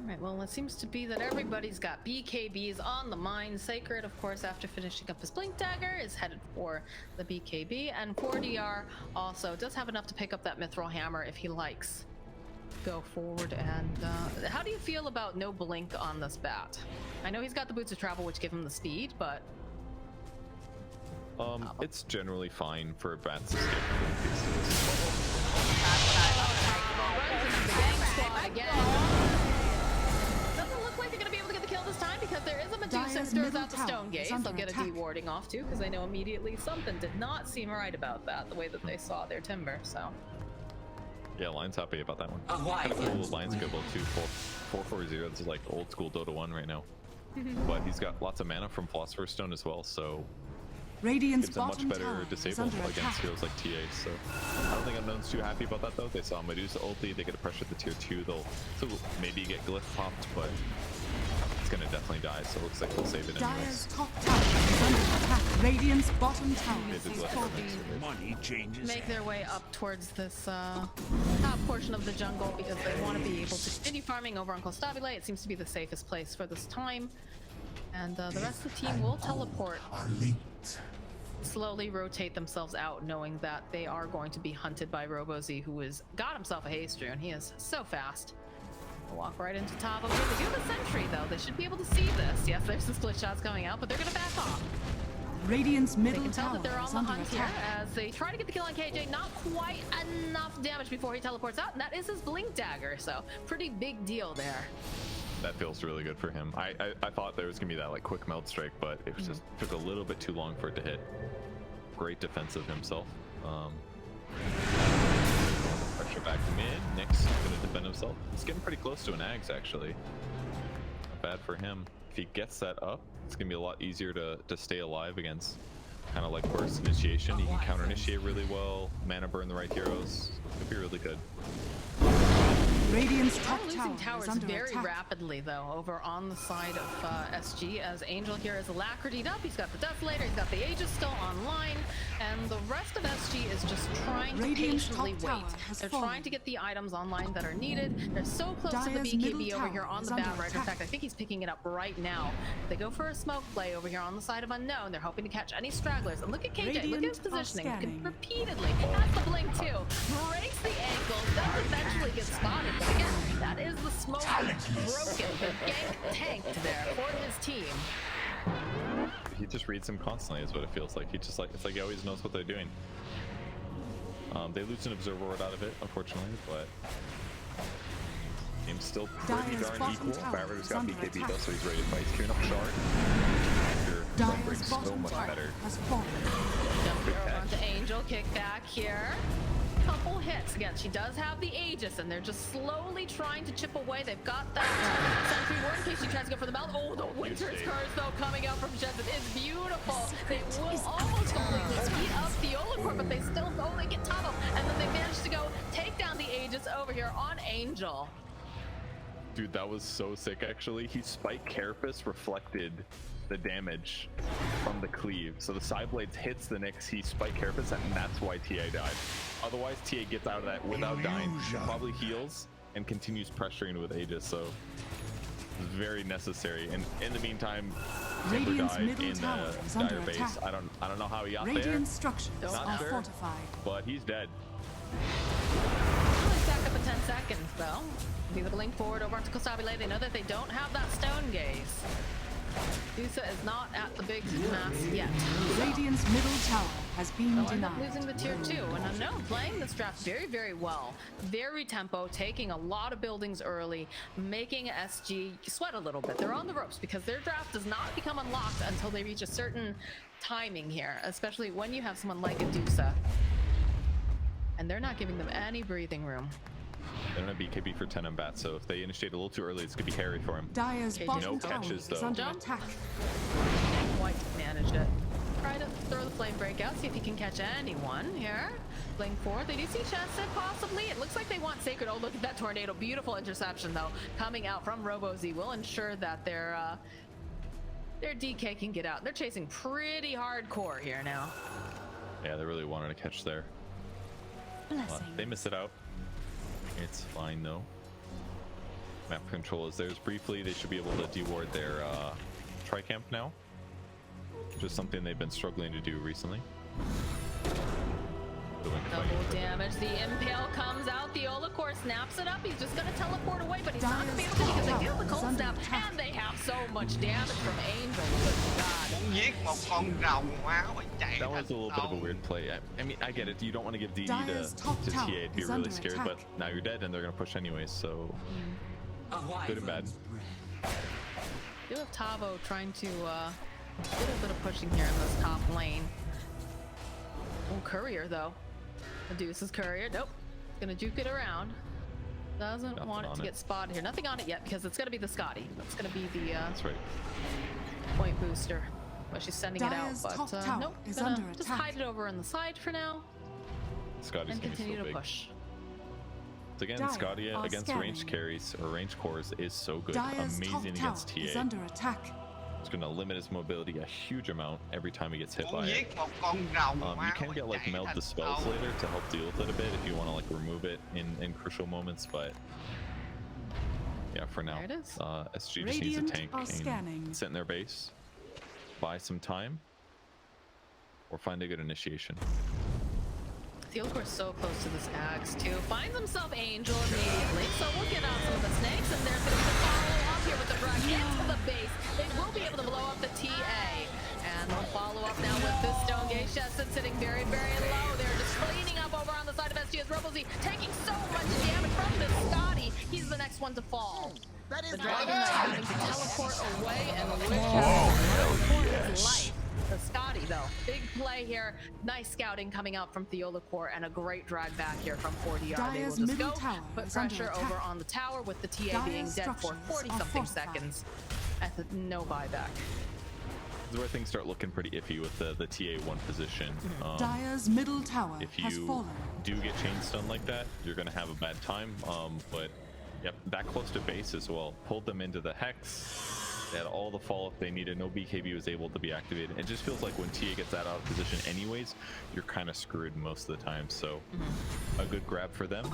S4: Alright, well, it seems to be that everybody's got BKBs on the mind. Sacred, of course, after finishing up his Blink Dagger, is headed for the BKB, and 4DR also does have enough to pick up that Mithril Hammer if he likes. Go forward, and how do you feel about no Blink on this bat? I know he's got the Boots of Travel, which give him the speed, but
S5: It's generally fine for bats to skip.
S4: runs into the gang squad again. Doesn't look like they're going to be able to get the kill this time because there is a Medusa
S1: Dire's
S4: and throws
S1: middle
S4: out the
S1: tower
S4: Stone
S1: is
S4: Gaze.
S1: under
S4: They'll get a
S1: attack.
S4: dewarding off too because they know immediately something did not seem right about that, the way that they saw their Timber, so.
S5: Yeah, Line's happy about that one.
S6: A
S5: Kind of cool
S6: wyvern's
S5: Line's good too. 440. This is like old school Dota 1 right now. But he's got lots of mana from Philosopher's Stone as well, so
S1: Radiant's
S5: Gives a much
S1: bottom
S5: better
S1: tower is
S5: disable
S1: under
S5: against
S1: attack.
S5: heroes like TA, so I don't think Unknown's too happy about that though. They saw Medusa ulti, they get a pressure at the tier 2, they'll still maybe get glyph popped, but it's gonna definitely die, so it looks like they'll save it anyways.
S1: Dire's top tower is under attack. Radiant's bottom tower
S5: They
S1: is
S5: did left
S1: falling.
S5: for next,
S7: Money changes.
S4: Make their way up towards this top portion of the jungle because they want to be able to continue farming over on Costabile. It seems to be the safest place for this time. And the rest of the team will teleport,
S7: Are linked.
S4: slowly rotate themselves out, knowing that they are going to be hunted by RoboZ, who has got himself a haste rune. He is so fast. We'll walk right into Tavo. They do have a sentry, though. They should be able to see this. Yes, there's the split shots coming out, but they're going to back off.
S1: Radiant's
S4: They
S1: middle
S4: can tell
S1: tower
S4: that they're on
S1: is
S4: the
S1: under
S4: hunt here
S1: attack.
S4: as they try to get the kill on KJ. Not quite enough damage before he teleports out, and that is his blink dagger, so pretty big deal there.
S5: That feels really good for him. I thought there was gonna be that like quick meld strike, but it was just took a little bit too long for it to hit. Great defense of himself. Pressure back mid. Nick's gonna defend himself. He's getting pretty close to an Ags actually. Not bad for him. If he gets that up, it's gonna be a lot easier to stay alive against kind of like burst initiation. He can counter initiate really well, mana burn the right heroes. Could be really good.
S1: Radiant's
S4: They're
S1: top
S4: losing
S1: tower
S4: towers
S1: is under
S4: very
S1: attack.
S4: rapidly, though, over on the side of SG, as Angel here is alacritied up. He's got the Desolator, he's got the Aegis still online, and the rest of SG is just trying to
S1: Radiant's
S4: patiently
S1: top
S4: wait.
S1: tower has
S4: They're
S1: fallen.
S4: trying to get the items online that are needed. They're so close to
S1: Dire's
S4: the BKB
S1: middle
S4: over here
S1: tower
S4: on
S1: is
S4: the
S1: under
S4: Bat Rider. In
S1: attack.
S4: fact, I think he's picking it up right now. They go for a smoke play over here on the side of Unknown. They're hoping to catch any stragglers. And look at KJ, look at his
S1: Radiant are
S4: positioning.
S1: scanning.
S4: Repeatedly has the blink too. Breaks the ankle, does eventually get spotted. But again, that is the smoke broken. The gank tanked there for his team.
S5: He just reads him constantly is what it feels like. He just like, it's like he always knows what they're doing. They lose an observer word out of it, unfortunately, but game's still pretty
S1: Dire's
S5: darn
S1: bottom
S5: equal.
S1: tower
S5: Barret's
S1: is
S5: got
S1: under
S5: BKB
S1: attack.
S5: though, so he's ready to fight. He's queuing up shard. Your
S1: Dire's
S5: breaks so
S1: bottom
S5: much
S1: tower
S5: better.
S1: has fallen.
S4: Jump
S5: Good
S4: over
S5: catch.
S4: onto Angel, kick back here. Couple hits. Again, she does have the Aegis, and they're just slowly trying to chip away. They've got that sentry ward in case she tries to go for the mouth. Oh, the Winter's
S5: save.
S4: Curse, though, coming out from Jensen is beautiful. They will almost completely speed up the Olacore, but they still only get Tavo, and then they manage to go take down the Aegis over here on Angel.
S5: Dude, that was so sick actually. He spiked Carapace reflected the damage from the cleave. So the side blades hits the Nyx, he spiked Carapace, and that's why TA died. Otherwise, TA gets out of that without dying.
S7: Illusion.
S5: Probably heals and continues pressuring with Aegis, so it's very necessary. And in the meantime, Timber
S1: Radiant's
S5: died
S1: middle
S5: in
S1: tower
S5: the
S1: is under
S5: dire base.
S1: attack.
S5: I don't know how he got
S1: Radiant structures
S4: Not
S1: are
S5: sure.
S1: fortified.
S5: there, but he's dead.
S4: Only stack up in 10 seconds, though. See the blink forward over onto Costabile. They know that they don't have that stone gaze. Medusa is not at the big mass yet.
S1: Radiant's middle tower has been
S4: They'll end up
S1: denied.
S4: losing the tier 2. And Unknown playing this draft very, very well. Very tempo, taking a lot of buildings early, making SG sweat a little bit. They're on the ropes because their draft does not become unlocked until they reach a certain timing here, especially when you have someone like Medusa. And they're not giving them any breathing room.
S5: They don't have BKB for 10 and bat, so if they initiate a little too early, it's gonna be hairy for him.
S1: Dire's
S4: Okay,
S1: bottom
S5: no
S1: tower
S5: catches,
S1: is
S5: though.
S1: under
S4: Jump.
S1: attack.
S4: White managed it. Try to throw the flame breakout, see if he can catch anyone here. Blink forward. They do see Chesed possibly. It looks like they want Sacred. Oh, look at that tornado. Beautiful interception though. Coming out from RoboZ will ensure that their DK can get out. They're chasing pretty hardcore here now.
S5: Yeah, they really wanted to catch there. They miss it out. It's fine though. Map control is theirs briefly. They should be able to deward their tri-camp now. Just something they've been struggling to do recently.
S4: Double damage. The Impale comes out. The Olacore snaps it up. He's just going to teleport away, but he's not going to be able to because they feel the cold snap, and they have so much damage from Angel. Good God.
S2: Giết một con rồng máu mà chạy
S5: That was a little bit of a
S2: thành
S5: weird play. I mean, I get it. You don't want to give DD
S1: Dire's top
S5: to
S1: tower
S5: TA. It'd be
S1: is
S5: really
S1: under
S5: scared,
S1: attack.
S5: but now you're dead and they're going to push anyways, so
S6: A
S5: good and bad.
S6: wyvern's breath.
S4: Do have Tavo trying to do a bit of pushing here in this top lane. Oh, Courier though. Medusa's Courier. Nope. Gonna juke it around. Doesn't
S5: Nothing
S4: want it
S5: on
S4: to
S5: it.
S4: get spotted here. Nothing on it yet because it's gonna be the Scotty. That's gonna be the
S5: That's right.
S4: point booster. but she's sending it out.
S1: Dire's
S4: But
S1: top tower
S4: nope,
S1: is
S4: gonna
S1: under
S4: just
S1: attack.
S4: hide it over on the side for now
S5: Scotty's
S4: and
S5: getting
S4: continue
S5: so
S4: to
S5: big.
S4: push.
S5: So again,
S1: Dire
S5: Scotty
S1: are
S5: against range
S1: scanning.
S5: carries or range cores is so good.
S1: Dire's top
S5: Amazing
S1: tower
S5: against
S1: is
S5: TA.
S1: under attack.
S5: It's going to limit his mobility a huge amount every time he gets hit
S2: Con
S5: by
S2: giết
S5: it.
S2: một con rồng
S5: You
S2: máu
S5: can
S2: mà
S5: get like
S2: chạy
S5: meld
S2: thành
S5: the spells
S2: ấu.
S5: later to help deal with it a bit if you want to like remove it in crucial moments, but yeah, for now,
S4: There it is.
S5: SG just
S1: Radiant
S5: needs a tank
S1: are
S5: and
S1: scanning.
S5: sit in their base, buy some time, or find a good initiation.
S4: Theo, of course, so close to this Axe too. Finds himself Angel immediately, so we'll get out some of the snakes, and there's going to be a follow-up here with the drag into the base. They will be able to blow up the TA, and they'll follow up now with this Stone Gate Chested sitting very, very low. They're just cleaning up over on the side of SG as Robozy taking so much damage from this Scotty. He's the next one to fall. The Dragon Knight having to teleport away and wish for his life. The Scotty, though, big play here. Nice scouting coming out from Theolacore and a great drag back here from 40R. They will
S1: Dire's
S4: just
S1: middle
S4: go,
S1: tower
S4: put
S1: is under
S4: pressure
S1: attack.
S4: over on the tower with the TA being
S1: Dire's
S4: dead for
S1: structures
S4: 40-something
S1: are fortified.
S4: seconds. At the no buyback.
S5: This is where things start looking pretty iffy with the TA1 position.
S1: Dire's middle tower
S5: If
S1: has
S5: you
S1: fallen.
S5: do get chain stun like that, you're going to have a bad time. But yep, that close to base as well. Pulled them into the Hex. They had all the follow-up they needed. No BKB was able to be activated. It just feels like when TA gets that out of position anyways, you're kind of screwed most of the time. So a good grab for them.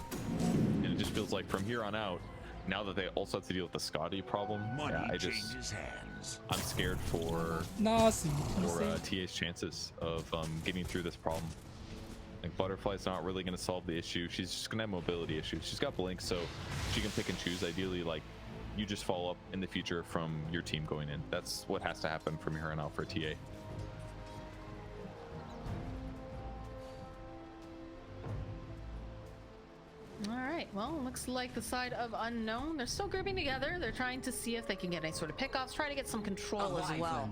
S5: And it just feels like from here on out, now that they also have to deal with the Scotty problem, yeah, I'm scared for TA's chances of getting through this problem. Like Butterfly's not really going to solve the issue. She's just going to have mobility issues. She's got Blink, so she can pick and choose. Ideally, like, you just follow up in the future from your team going in. That's what has to happen from here on out for TA.
S4: All right, well, looks like the side of Unknown, they're still grouping together. They're trying to see if they can get any sort of pickoffs, try to get some control as well.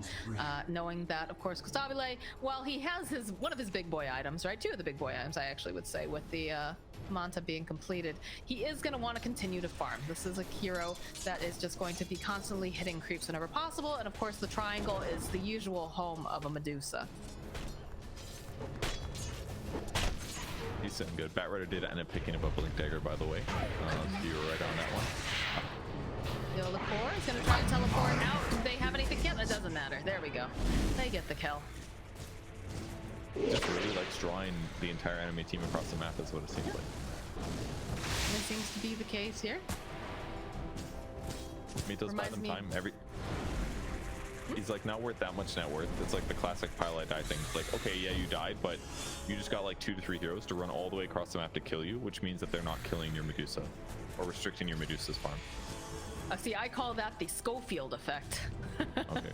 S4: Knowing that, of course, Costabile, well, he has one of his big boy items, right? Two of the big boy items, I actually would say, with the Manta being completed. He is going to want to continue to farm. This is a hero that is just going to be constantly hitting creeps whenever possible. And of course, the triangle is the usual home of a Medusa.
S5: He's sitting good. Batrider did end up picking up a Blink Dagger, by the way. So you were right on that one.
S4: Theolacore is going to try to teleport out. Do they have anything yet? It doesn't matter. There we go. They get the kill.
S5: Just really likes drawing the entire enemy team across the map is what it seems like.
S4: And it seems to be the case here.
S5: He does buy them time every... He's like not worth that much net worth. It's like the classic pile I die thing. It's like, okay, yeah, you died, but you just got like 2 to 3 heroes to run all the way across the map to kill you, which means that they're not killing your Medusa or restricting your Medusa's farm.
S4: See, I call that the Schofield effect.
S5: Okay.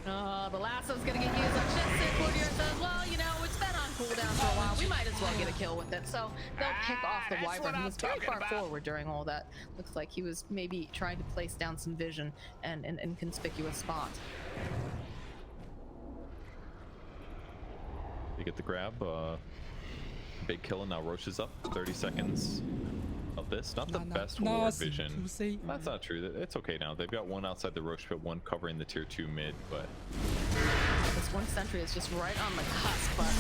S4: The lasso's gonna get used on Chested. 40R says, well, you know, it's been on cooldown for a while. We might as well get a kill with it. So they'll pick off the Wyvern. He was very far forward during all that. Looks like he was maybe trying to place down some vision and an inconspicuous spot.
S5: They get the grab. Big kill, and now Roche is up. 30 seconds of this. Not the best ward vision. That's not true. It's okay now. They've got one outside the Roche pit, one covering the tier 2 mid, but
S4: This one sentry is just right on the cusp, but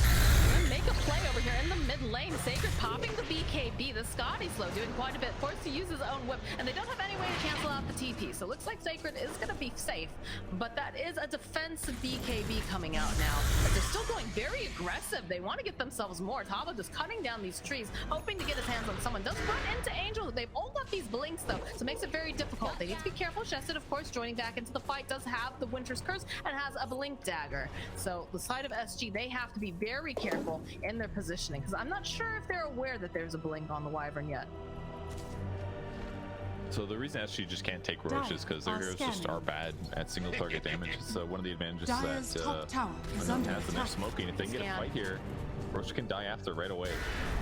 S4: gonna make a play over here in the mid lane. Sacred popping the BKB. The Scotty slow doing quite a bit, forced to use his own whip, and they don't have any way to cancel out the TP. So it looks like Sacred is gonna be safe, but that is a defensive BKB coming out now. But they're still going very aggressive. They want to get themselves more. Tavo just cutting down these trees, hoping to get his hands on someone. Does run into Angel. They've all got these blinks though, so it makes it very difficult. They need to be careful. Chested, of course, joining back into the fight, does have the Winter's Curse and has a blink dagger. So the side of SG, they have to be very careful in their positioning, because I'm not sure if they're aware that there's a blink on the Wyvern yet.
S5: so the reason SG just can't take Roche is because their heroes just are bad at single target damage. It's one of the advantages
S1: Dire's
S5: that
S1: top tower is
S5: Unknown
S1: under
S5: has, and they're
S1: attack.
S5: smoking. If they can get a fight here, Roche can die after right away.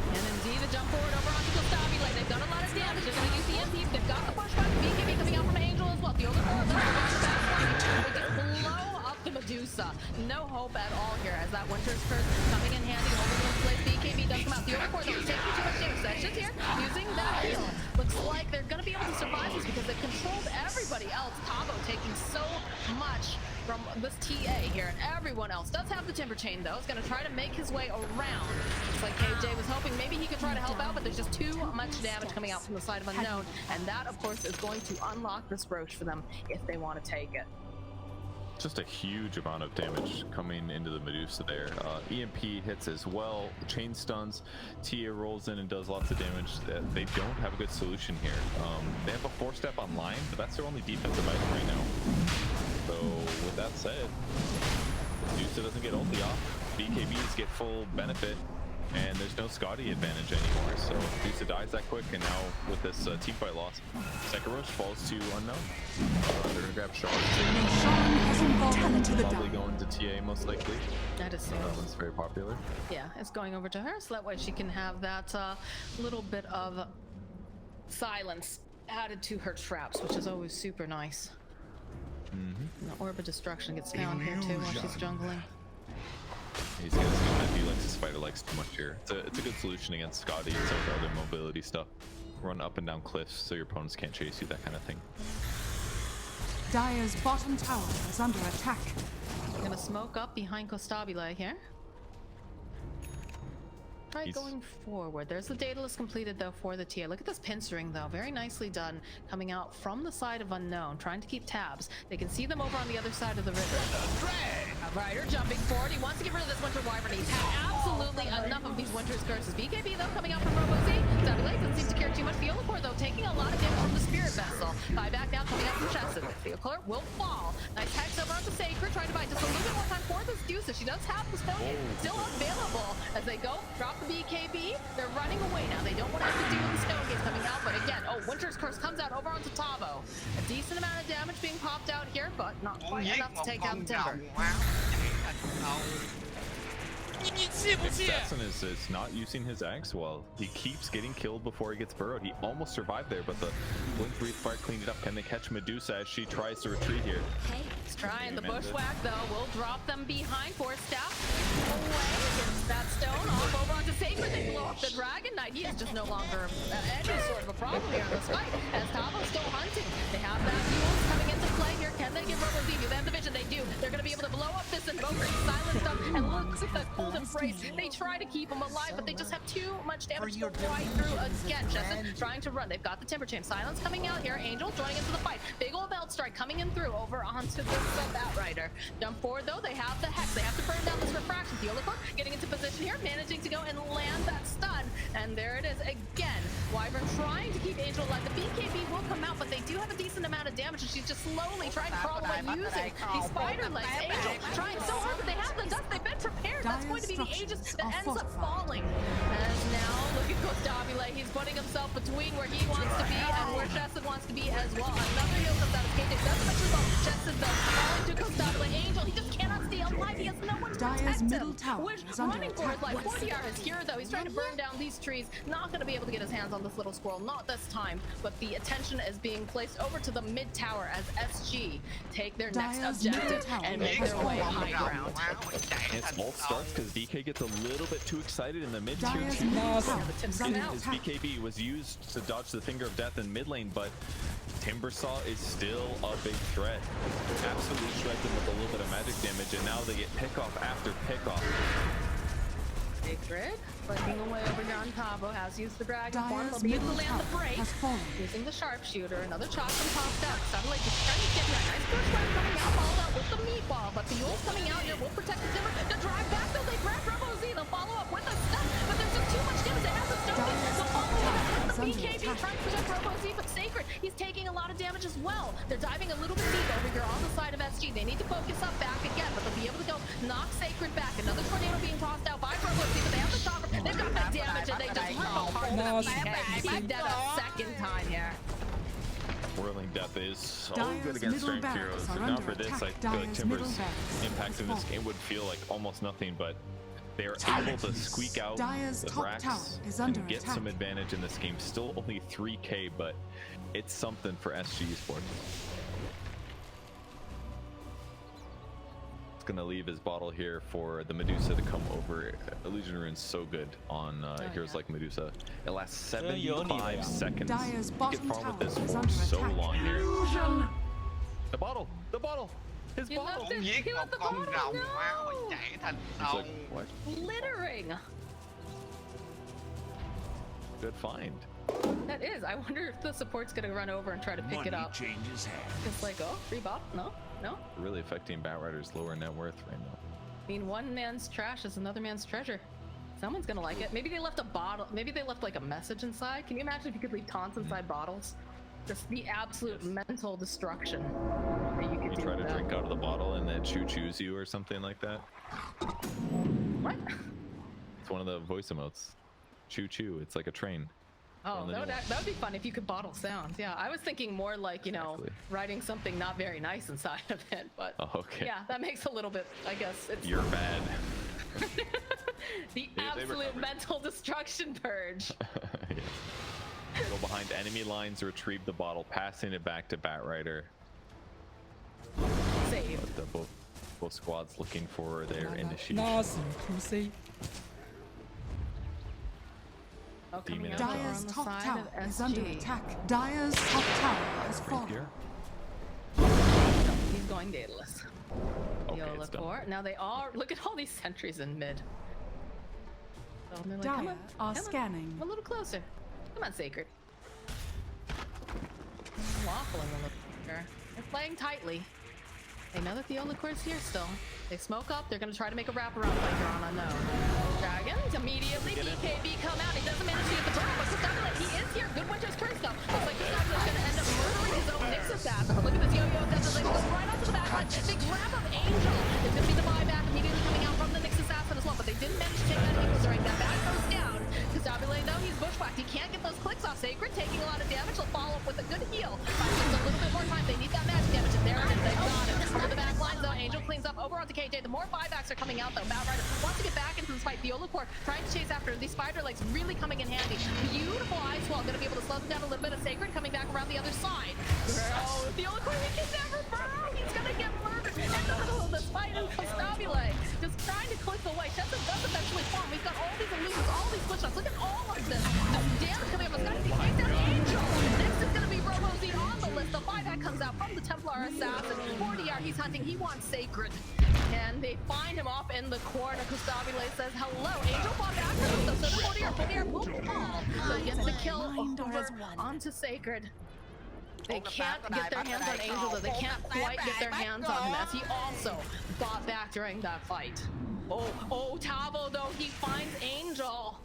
S4: And indeed, the jump forward over onto Costabile. They've done a lot of damage. They're going to use the MP. They've got the pushback. BKB coming out from Angel as well. The other four, blow up the Medusa. No hope at all here as that Winter's Curse coming in handy. Holding this place. BKB does come out. The other four, though, is taking too much damage. Sessions here using that heal. Looks like they're going to be able to survive this because they've controlled everybody else. Tavo taking so much from this TA here, and everyone else does have the Timber Chain though. He's gonna try to make his way around. It's like KJ was hoping maybe he could try to help out, but there's just too much damage coming out from the side of Unknown, and that of course is going to unlock this Roach for them if they want to take it.
S5: Just a huge amount of damage coming into the Medusa there. EMP hits as well, chain stuns, Tia rolls in and does lots of damage. They don't have a good solution here. They have a 4-step online, but that's their only defensive item right now. So with that said, Medusa doesn't get ulti off, BKBs get full benefit, and there's no Scotty advantage anymore. So Medusa dies that quick, and now with this team fight loss, second Roach falls to Unknown. They're gonna grab Shard. Probably going to TA most likely.
S4: That is so.
S5: That's very popular.
S4: Yeah, it's going over to her, so that way she can have that little bit of silence added to her traps, which is always super nice. And the Orb of Destruction gets found here too while she's jungling.
S5: He's got that he likes his spider legs too much here. It's a good solution against Scotty and some of the other mobility stuff. Run up and down cliffs so your opponents can't chase you, that kind of thing.
S1: Dire's bottom tower is under attack.
S4: Gonna smoke up behind Costabile here. Try going forward. There's the Daedalus completed though for the TA. Look at this pincering though, very nicely done, coming out from the side of Unknown, trying to keep tabs. They can see them over on the other side of the river. A Rider jumping forward. He wants to get rid of this Winter Wyvern. He's had absolutely enough of these Winter's Curses. BKB though coming out from RoboZ. Costabile doesn't seem to care too much. The Olacor though taking a lot of damage from the Spirit Vessel. Buyback now coming out from Chesed. The Olacor will fall. Nice hex over onto Sacred, trying to buy just a little bit more time for this Medusa. She does have the stone still available as they go drop the BKB. They're running away now. They don't want to have to deal with the stone gates coming out, but again, Winter's Curse comes out over onto Tavo. A decent amount of damage being popped out here, but not quite enough to take out the Timber.
S5: Assassin is not using his axe well. He keeps getting killed before he gets burrowed. He almost survived there, but the Blink Breathe Fire cleaned it up. Can they catch Medusa as she tries to retreat here?
S4: He's trying the bushwhack though. Will drop them behind. 4-step away against that stone. Off over onto Sacred. They blow up the Dragon Knight. He is just no longer any sort of a problem here in this fight as Tavo's still hunting. They have that Mules coming into play here. Can they get RoboZ? Do they have the vision? They do. They're going to be able to blow up this Invoker. He's silenced up and looks at the cold embrace. They try to keep him alive, but they just have too much damage to go right through again. Chesed trying to run. They've got the Timber Chain. Silence coming out here. Angel joining into the fight. Big old Belt Strike coming in through over onto this Batrider. Jump forward though. They have the Hex. They have to burn down this Refraction. The Olacor getting into position here, managing to go and land that stun. And there it is again. Wyvern trying to keep Angel alive. The BKB will come out, but they do have a decent amount of damage, and she's just slowly trying to crawl away using these spider legs. Angel trying so hard, but they have the dust. They've been prepared. That's going to be the Aegis that ends up falling. As now, look at Costabile. He's putting himself between where he wants to be and where Chesed wants to be as well. Another heal comes out of KJ. Doesn't mention about Chesed though. Falling to Costabile. Angel, he just cannot stay alive. He has no one to protect him. Which running for his life. 4DR is here though. He's trying to burn down these trees. Not going to be able to get his hands on this little squirrel. Not this time. But the attention is being placed over to the mid tower as SG take their next objective and make their way high ground.
S5: It's all starts because DK gets a little bit too excited in the mid tier.
S1: Dire's
S5: His
S1: middle tower is under attack.
S5: BKB was used to dodge the Finger of Death in mid lane, but Timbersaw is still a big threat. Absolutely shreds them with a little bit of magic damage, and now they get pickoff after pickoff.
S4: Sacred, breaking away over here on Tavo, has used the Dragon Form. They'll
S1: Dire's
S4: be able to
S1: middle
S4: land the
S1: tower
S4: break.
S1: has fallen.
S4: Using the Sharpshooter, another chop from popped out. Suddenly just trying to get that nice bushwhack coming out, followed out with the meatball. But the Yule's coming out here will protect the Timber. To drive back though, they grab RoboZ. They'll follow up with a stun, but there's just too much damage. They have the stone. They'll follow up with the BKB, trying to protect RoboZ, but Sacred, he's taking a lot of damage as well. They're diving a little bit deep over here on the side of SG. They need to focus up back again, but they'll be able to go knock Sacred back. Another tornado being tossed out by RoboZ, but they have the chopper. They've got the damage, and they just rip apart the BK. He's dead a second time here.
S5: Whirling Death is so
S1: Dire's
S5: good against
S1: middle
S5: strength heroes.
S1: barracks are
S5: If not
S1: under
S5: for this, I
S1: attack.
S5: feel like
S1: Dire's
S5: Timber's
S1: middle barracks
S5: impact in this game would feel like almost nothing, but they are able to squeak out
S1: Dire's
S5: the
S1: top tower
S5: racks
S1: is under
S5: and get
S1: attack.
S5: some advantage in this game. Still only 3k, but it's something for SG Esports. Gonna leave his bottle here for the Medusa to come over. Illusion Rune's so good on heroes like Medusa. It lasts 75 seconds.
S1: Dire's
S5: You
S1: bottom
S5: get farm with
S1: tower
S5: this
S1: is
S5: for
S1: under
S5: so
S1: attack.
S5: long here. The bottle! The bottle!
S3: His
S4: You
S3: bottle.
S4: left it.
S2: Giết
S4: He
S2: một
S4: left the
S2: con
S4: bottle.
S2: rồng máu
S4: No.
S2: chạy thành
S5: It's
S2: sông.
S5: like, what?
S4: Littering.
S5: Good find.
S4: That is. I wonder if the support's gonna run over and try to pick it up.
S6: changes hands.
S4: It's like, oh, free bot? No, no.
S5: Really affecting Batrider's lower net worth right now.
S4: I mean, one man's trash is another man's treasure. Someone's gonna like it. Maybe they left a bottle. Maybe they left like a message inside. Can you imagine if you could leave taunts inside bottles? Just the absolute mental destruction that you could
S5: You
S4: do.
S5: try to
S4: with that.
S5: drink out of the bottle and then choose you or something like that.
S4: What?
S5: It's one of the voice emotes. Choo. It's like a train.
S4: Oh,
S5: One of the
S4: that would,
S5: new ones.
S4: that would be fun if you could bottle sounds. Yeah, I was thinking more like, you know,
S5: Exactly.
S4: writing something not very nice inside of it. But
S5: Oh, okay.
S4: yeah, that makes a little bit, I guess. It's
S5: You're bad.
S4: the
S5: they
S4: absolute
S5: recovered.
S4: mental destruction purge.
S5: Yes. Go behind enemy lines, retrieve the bottle, passing it back to Batrider.
S4: Save.
S5: But both squads looking for their initiation.
S7: 拉死 2C
S4: Oh, coming
S5: Demon
S4: out
S5: Angel.
S4: over on
S1: Dire's
S4: the
S1: top
S4: side
S1: tower
S4: of
S1: is under
S4: SG.
S1: attack. Dire's top tower is fallen.
S5: Here.
S4: He's going dataless.
S5: Okay,
S4: Yola
S5: it's done.
S4: core. Now they are. Look at all these sentries in mid. So they're like, come
S1: Dire
S4: on,
S1: are
S4: come on,
S1: scanning.
S4: a little closer. Come on, Sacred. Waffling a little here. They're playing tightly. They know that the Yola core is here still. They smoke up. They're going to try to make a wraparound play here on unknown. Dragons immediately. BKB come out. He doesn't manage to get the turn, but Costabile, he is here. Good Winter's curse though. Looks like Costabile's going to end up murdering his own Nyx assassin. But look at this yo-yo assassin. They goes right onto the back line. Big grab of Angel. It's going to be the buyback immediately coming out from the Nyx assassin as well. But they didn't manage to take that equals right. That back goes down. Costabile, though, he's bushwhacked. He can't get those clicks off. Sacred taking a lot of damage. He'll follow up with a good heal. But just a little bit more time. They need that magic damage. And there it is. They got it. Over the back line, though, Angel cleans up over onto KJ. The more buybacks are coming out, though. Batrider wants to get back into this fight. The Core trying to chase after these spider legs, really coming in handy. Beautiful ice wall, gonna be able to slow them down a little bit of Sacred coming back around the other side. Oh, the Core, he can never burrow. He's gonna get murdered in the middle of this fight. And Costabile just trying to click away. Chester does eventually form. We've got all these illusions, all these push shots. Look at all of this. The damage coming up. It's gonna be taken down Angel. Next is gonna be Robozy on the list. The buyback comes out from the Templar assassin. 40R, he's hunting. He wants Sacred. And they find him off in the corner. Costabile says hello. Angel fought back for him. So 40R will fall. They'll get the kill over onto Sacred. They can't get their hands on Angel though. They can't quite get their hands on him as he also got back during that fight. Oh, Tavo though, he finds Angel.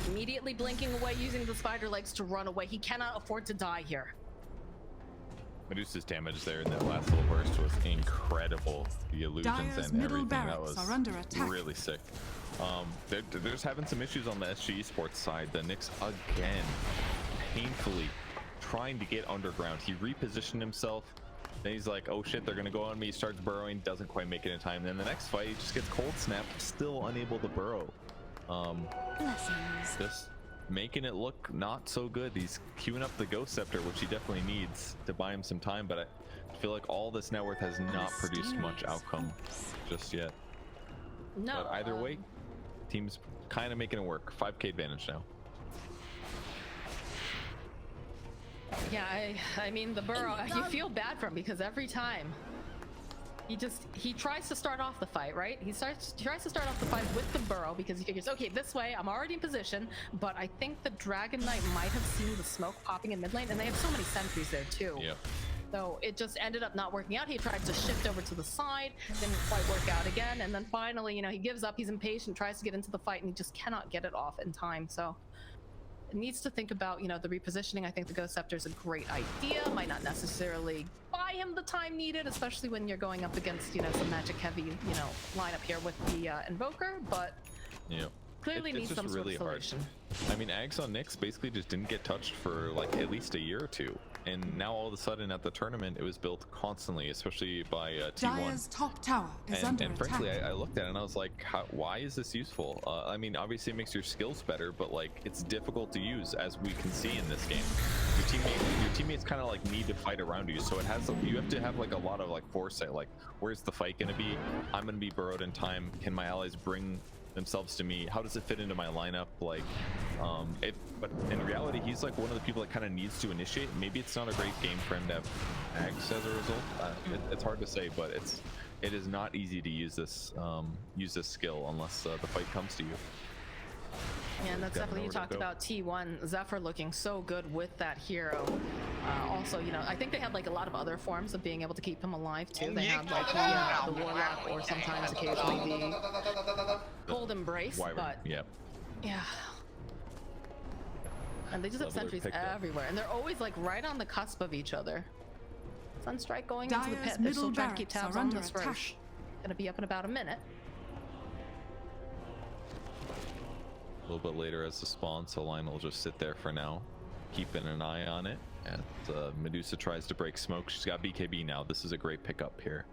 S4: Immediately blinking away using the spider legs to run away. He cannot afford to die here.
S5: Medusa's damage there in that last little burst was incredible. The illusions
S1: Dire's
S5: and
S1: middle
S5: everything, that
S1: barracks
S5: was
S1: are under attack.
S5: really sick. They're just having some issues on the SG Esports side. The Nyx again, painfully trying to get underground. He repositioned himself. Then he's like, oh shit, they're gonna go on me. He starts burrowing, doesn't quite make it in time. Then the next fight, he just gets cold snapped, still unable to burrow.
S1: Blessings.
S5: Just making it look not so good. He's queuing up the Ghost Scepter, which he definitely needs to buy him some time, but I feel like all this net worth has not produced much outcome just yet.
S4: No.
S5: But either way, team's kind of making it work. 5k advantage now.
S4: Yeah, I mean the burrow, you feel bad for him because every time he tries to start off the fight, right? He tries to start off the fight with the burrow because he figures, okay, this way I'm already in position, but I think the Dragon Knight might have seen the smoke popping in mid lane, and they have so many sentries there too.
S5: Yeah.
S4: So it just ended up not working out. He tried to shift over to the side, didn't quite work out again, and then finally, you know, he gives up, he's impatient, tries to get into the fight, and he just cannot get it off in time. So it needs to think about, you know, the repositioning. I think the Ghost Scepter is a great idea. Might not necessarily buy him the time needed, especially when you're going up against, you know, some magic heavy, you know, lineup here with the Invoker, but
S5: Yeah.
S4: clearly
S5: It's
S4: needs
S5: just
S4: some
S5: really
S4: sort
S5: hard.
S4: of solution.
S5: I mean, Ags on Nyx basically just didn't get touched for like at least a year or two. And now all of a sudden at the tournament, it was built constantly, especially by T1.
S1: Dire's top tower is under
S5: And
S1: attack.
S5: frankly, I looked at it and I was like, why is this useful? I mean, obviously it makes your skills better, but like it's difficult to use, as we can see in this game. Your teammates kind of like need to fight around you, so it has, you have to have like a lot of like foresight. Like, where's the fight gonna be? I'm gonna be burrowed in time. Can my allies bring themselves to me. How does it fit into my lineup? Like, but in reality, he's like one of the people that kind of needs to initiate. Maybe it's not a great game for him to have ags as a result. It's hard to say, but it is not easy to use this skill unless the fight comes to you.
S4: Yeah, and that's definitely, you talked about T1, Zephyr looking so good with that hero. Also, you know, I think they had like a lot of other forms of being able to keep him alive too. They had like the Warlock, or sometimes occasionally the Cold Embrace,
S5: Wyvern,
S4: but
S5: yeah.
S4: And they just have sentries everywhere, and they're always like right on the cusp of each other. Sunstrike going into the pit. They're still trying to keep tabs on this Roche. Gonna be up in about a minute.
S5: A little bit later as the spawn, so Lionel will just sit there for now, keeping an eye on it. And Medusa tries to break smoke. She's got BKB now. This is a great pickup here.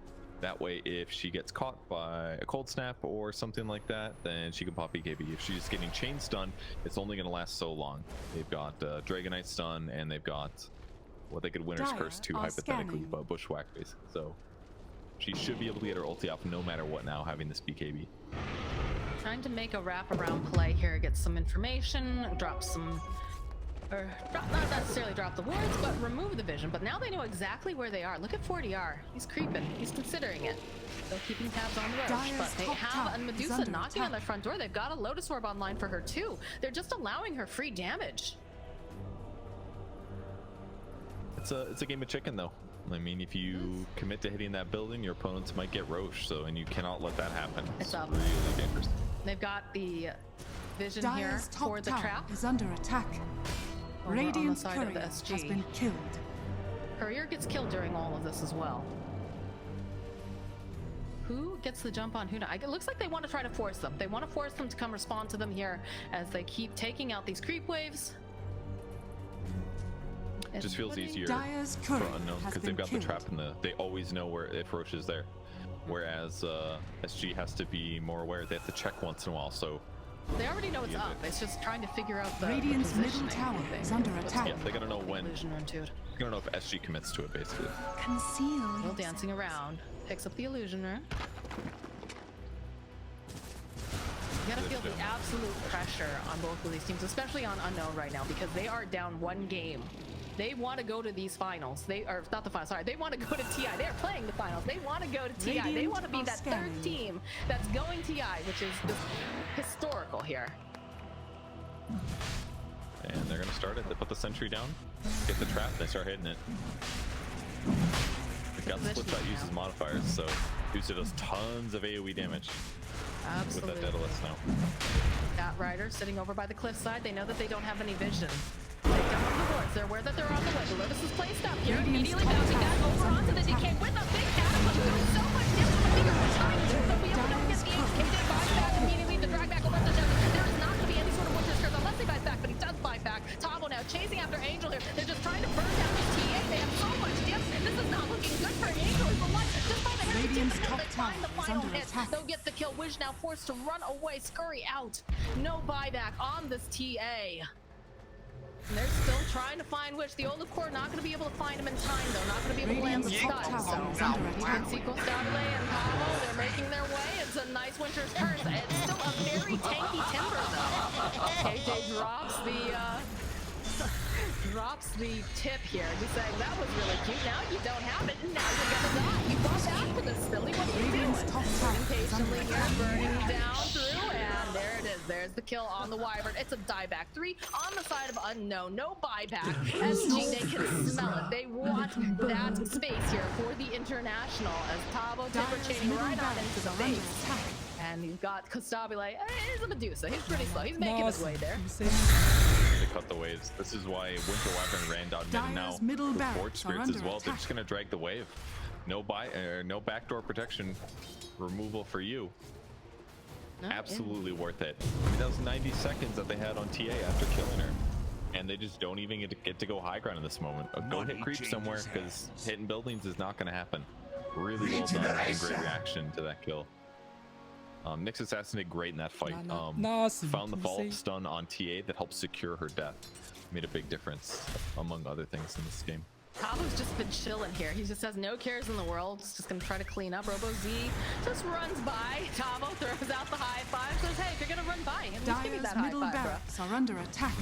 S5: That way, if she gets caught by a cold snap or something like that, then she can pop BKB. If she's getting chain stun, it's only going to last so long. They've got Dragonite stun, and they've got what they could Winter's Curse too, hypothetically, but Bushwhack basically. So she should be able to get her ulti off no matter what now, having this BKB.
S4: Trying to make a wraparound play here, get some information, drop some, or not necessarily drop the wards, but remove the vision. But now they know exactly where they are. Look at 4DR. He's creeping. He's considering it. Still keeping tabs on the Roche, but they have a Medusa knocking on their front door. They've got a Lotus Orb online for her too. They're just allowing her free damage.
S5: It's a game of chicken though. I mean, if you commit to hitting that building, your opponents might get Roche, so, and you cannot let that happen. It's really dangerous.
S4: They've got the vision here for the trap.
S1: Is under attack. Radiant's courier has been killed.
S4: Courier gets killed during all of this as well. Who gets the jump on who now? It looks like they want to try to force them. They want to force them to come respond to them here as they keep taking out these creep waves.
S5: It just feels easier for unknown because they've got the trap in they always know where if Roche is there. Whereas SG has to be more aware. They have to check once in a while, so
S4: they already know it's up. It's just trying to figure out the
S1: Radiant's middle tower is under attack.
S5: Yeah, they gotta know when. They're gonna know if SG commits to it, basically.
S1: Conceal.
S4: Still dancing around. Picks up the illusion rune. You gotta feel the absolute pressure on both of these teams, especially on Unknown right now, because they are down one game. They want to go to these finals. They are not the finals. Sorry, they want to go to TI. They are playing the finals. They want to go to TI. They want to be that third team that's going TI, which is historical here.
S5: And they're gonna start it. They put the sentry down, get the trap, they start hitting it. They've got the split shot uses modifiers, so Medusa does tons of AoE damage.
S4: Absolutely.
S5: With that Daedalus now.
S4: Got Rider sitting over by the cliffside. They know that they don't have any vision. They don't have the wards. They're aware that they're on the way. The Lotus is placed up here. Immediately bouncing back over onto the decay with a big catapult. Doing so much damage. The finger was trying to be able to get the HK. They buy back immediately. The drag back over the desert. There is not going to be any sort of Winter's Curse unless he buys back, but he does buy back. Tavo now chasing after Angel here. They're just trying to burn down this TA. They have so much damage. This is not looking good for Angel. For what? Just by the
S1: Radiant's
S4: until
S1: top
S4: they find the
S1: tower is
S4: final
S1: under
S4: hit.
S1: attack.
S4: They'll get the kill. Wish now forced to run away, scurry out. No buyback on this TA. And they're still trying to find Wish. The Olaf Core not going to be able to find him in time, though. Not going to be able to land the stun. So you can see Costabile and Tavo. They're making their way. It's a nice Winter's Curse. It's still a very tanky Timber, though. KJ drops the tip here. He's saying that was really cute. Now you don't have it, and now you're gonna die. You bought that for this, Silly. What are you doing? Waiting patiently here, burning down through, and there it is. There's the kill on the Wyvern. It's a dieback. 3 on the side of Unknown. No buyback. SG, they can smell it. They want that space here for the International as Tavo Timber chaining right on into the base. And you've got Costabile. He's a Medusa. He's pretty slow. He's making his way there.
S5: They cut the waves. This is why Winter Wyvern ran down mid and now. With Forge Spirits as well. They're just gonna drag the wave. No backdoor protection removal for you. Absolutely worth it. I mean, that was 90 seconds that they had on TA after killing her. And they just don't even get to go high ground in this moment. Go hit creep somewhere, because hitting buildings is not going to happen. Really well done and great reaction to that kill. Nyx Assassin did great in that fight. Found the follow-up stun on TA that helped secure her death. Made a big difference, among other things in this game.
S4: Tavo's just been chilling here. He just has no cares in the world. He's just gonna try to clean up. Robo Z just runs by. Tavo throws out the high five. Says, "Hey, if you're gonna run by, at least give me
S1: Dire's
S4: that high
S1: middle
S4: five, bro."
S1: barracks are under attack.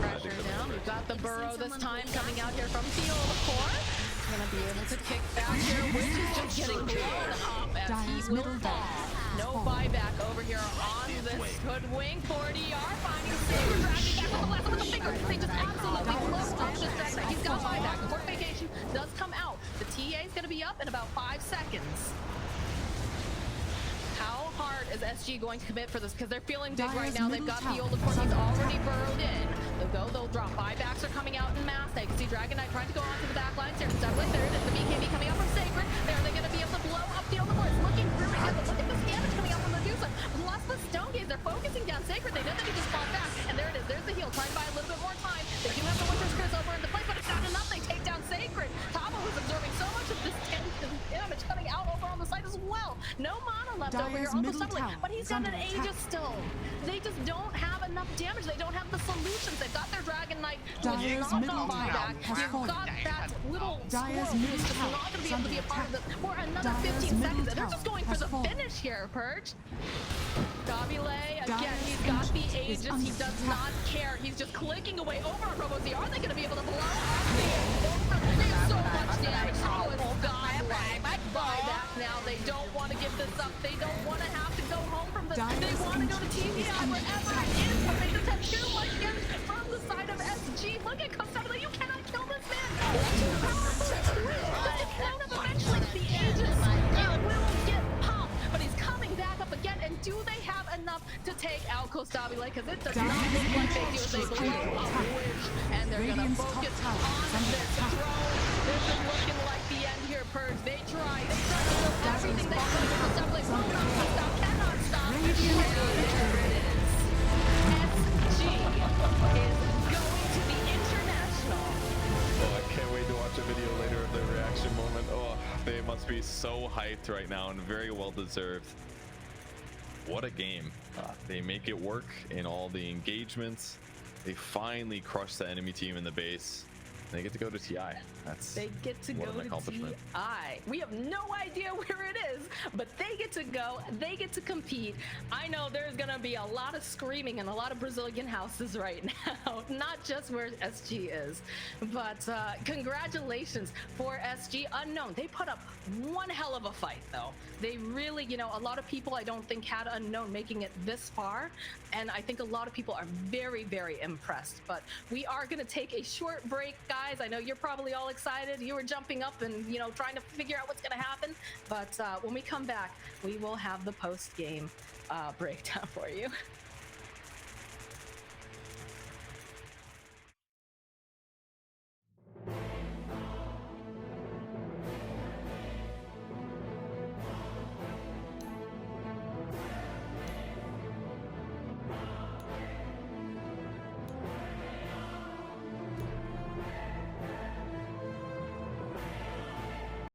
S4: Pressure down. We've got the burrow this time coming out here from Field, of course. Gonna be able to kick back here, which is just getting blown up as
S1: Dire's
S4: he will
S1: middle
S4: fall.
S1: barracks
S4: No buyback over here on this hoodwink. 40R finding Saber, dragging back with the last with the finger. They just absolutely blow up this drag. He's got buyback. The fortification does come out. The TA is gonna be up in about 5 seconds. How hard is SG going to commit for this? Because they're feeling big right
S1: Dire's
S4: now. They've
S1: middle
S4: got the
S1: tower
S4: old court. He's
S1: is under
S4: already
S1: attack.
S4: burrowed in. They'll drop. Buybacks are coming out in mass. They can see Dragon Knight trying to go onto the back lines here. Costabile, there it is. The BKB coming out from Sacred. There they're going to be able to blow up the old court. It's looking really good. But look at this damage coming out from Medusa. Lost the Stone Gaze. They're focusing down Sacred. They know that he just fought back. And there it is. There's the heal. Trying to buy a little bit more time. They do have the Winter's Curse over into play, but it's not enough. They take down Sacred. Tavo is absorbing so much of this damage coming out over on the side as well. No mana left over here
S1: Dire's
S4: on
S1: middle
S4: Costabile,
S1: tower
S4: but he's
S1: is
S4: got
S1: under
S4: an
S1: attack.
S4: Aegis still. They just don't have enough damage. They don't have the solutions. They've got their Dragon Knight, who is
S1: Dire's
S4: not
S1: middle
S4: on buyback.
S1: tower has
S4: You've
S1: fallen.
S4: got that little
S1: Dire's
S4: squirrel
S1: middle
S4: who's just
S1: tower
S4: not going to be
S1: is
S4: able to be a
S1: under
S4: part of this
S1: attack.
S4: for another
S1: Dire's
S4: 15
S1: middle
S4: seconds. And they're
S1: tower
S4: just going for
S1: has
S4: the
S1: fallen.
S4: finish here, Purge. Costabile, again,
S1: Dire's
S4: he's got the
S1: ancient is
S4: Aegis. He
S1: under
S4: does
S1: attack.
S4: not care. He's just clicking away over on Robo Z. Are they going to be able to blow up the over? There's so much damage. Oh, it's godlike. Buyback now. They don't want to give this up. They don't want to have to go home from this.
S1: Dire's
S4: They want to go to
S1: ancient is
S4: TVI
S1: under
S4: wherever
S1: attack.
S4: it is. But they just have too much damage from the side of SG. Look at Costabile. You cannot kill this man. He's too powerful. This is blown up eventually. The Aegis, it will get popped. But he's coming back up again. And do they have enough to take out Costabile? Because it does not look like they do. They blow up Witch. And they're going to
S1: Radiant's top
S4: focus
S1: tower is
S4: on
S1: under
S4: this
S1: attack.
S4: throne. This is looking like the end here, Purge. They tried to do everything they could. Costabile will not stop, cannot stop. And there it is. SG is going to the international.
S5: Oh, I can't wait to watch a video later of their reaction moment. Oh, they must be so hyped right now and very well deserved. What a game. They make it work in all the engagements. They finally crush the enemy team in the base. They get to go to TI. That's
S4: They get to
S5: what
S4: go
S5: an
S4: to
S5: accomplishment.
S4: TI. We have no idea where it is, but they get to go. They get to compete. I know there's going to be a lot of screaming in a lot of Brazilian houses right now, not just where SG is. But congratulations for SG Unknown. They put up one hell of a fight, though. They really, a lot of people I don't think had Unknown making it this far. And I think a lot of people are very, very impressed. But we are going to take a short break, guys. I know you're probably all excited. You were jumping up and, trying to figure out what's going to happen. But when we come back, we will have the post-game breakdown for you.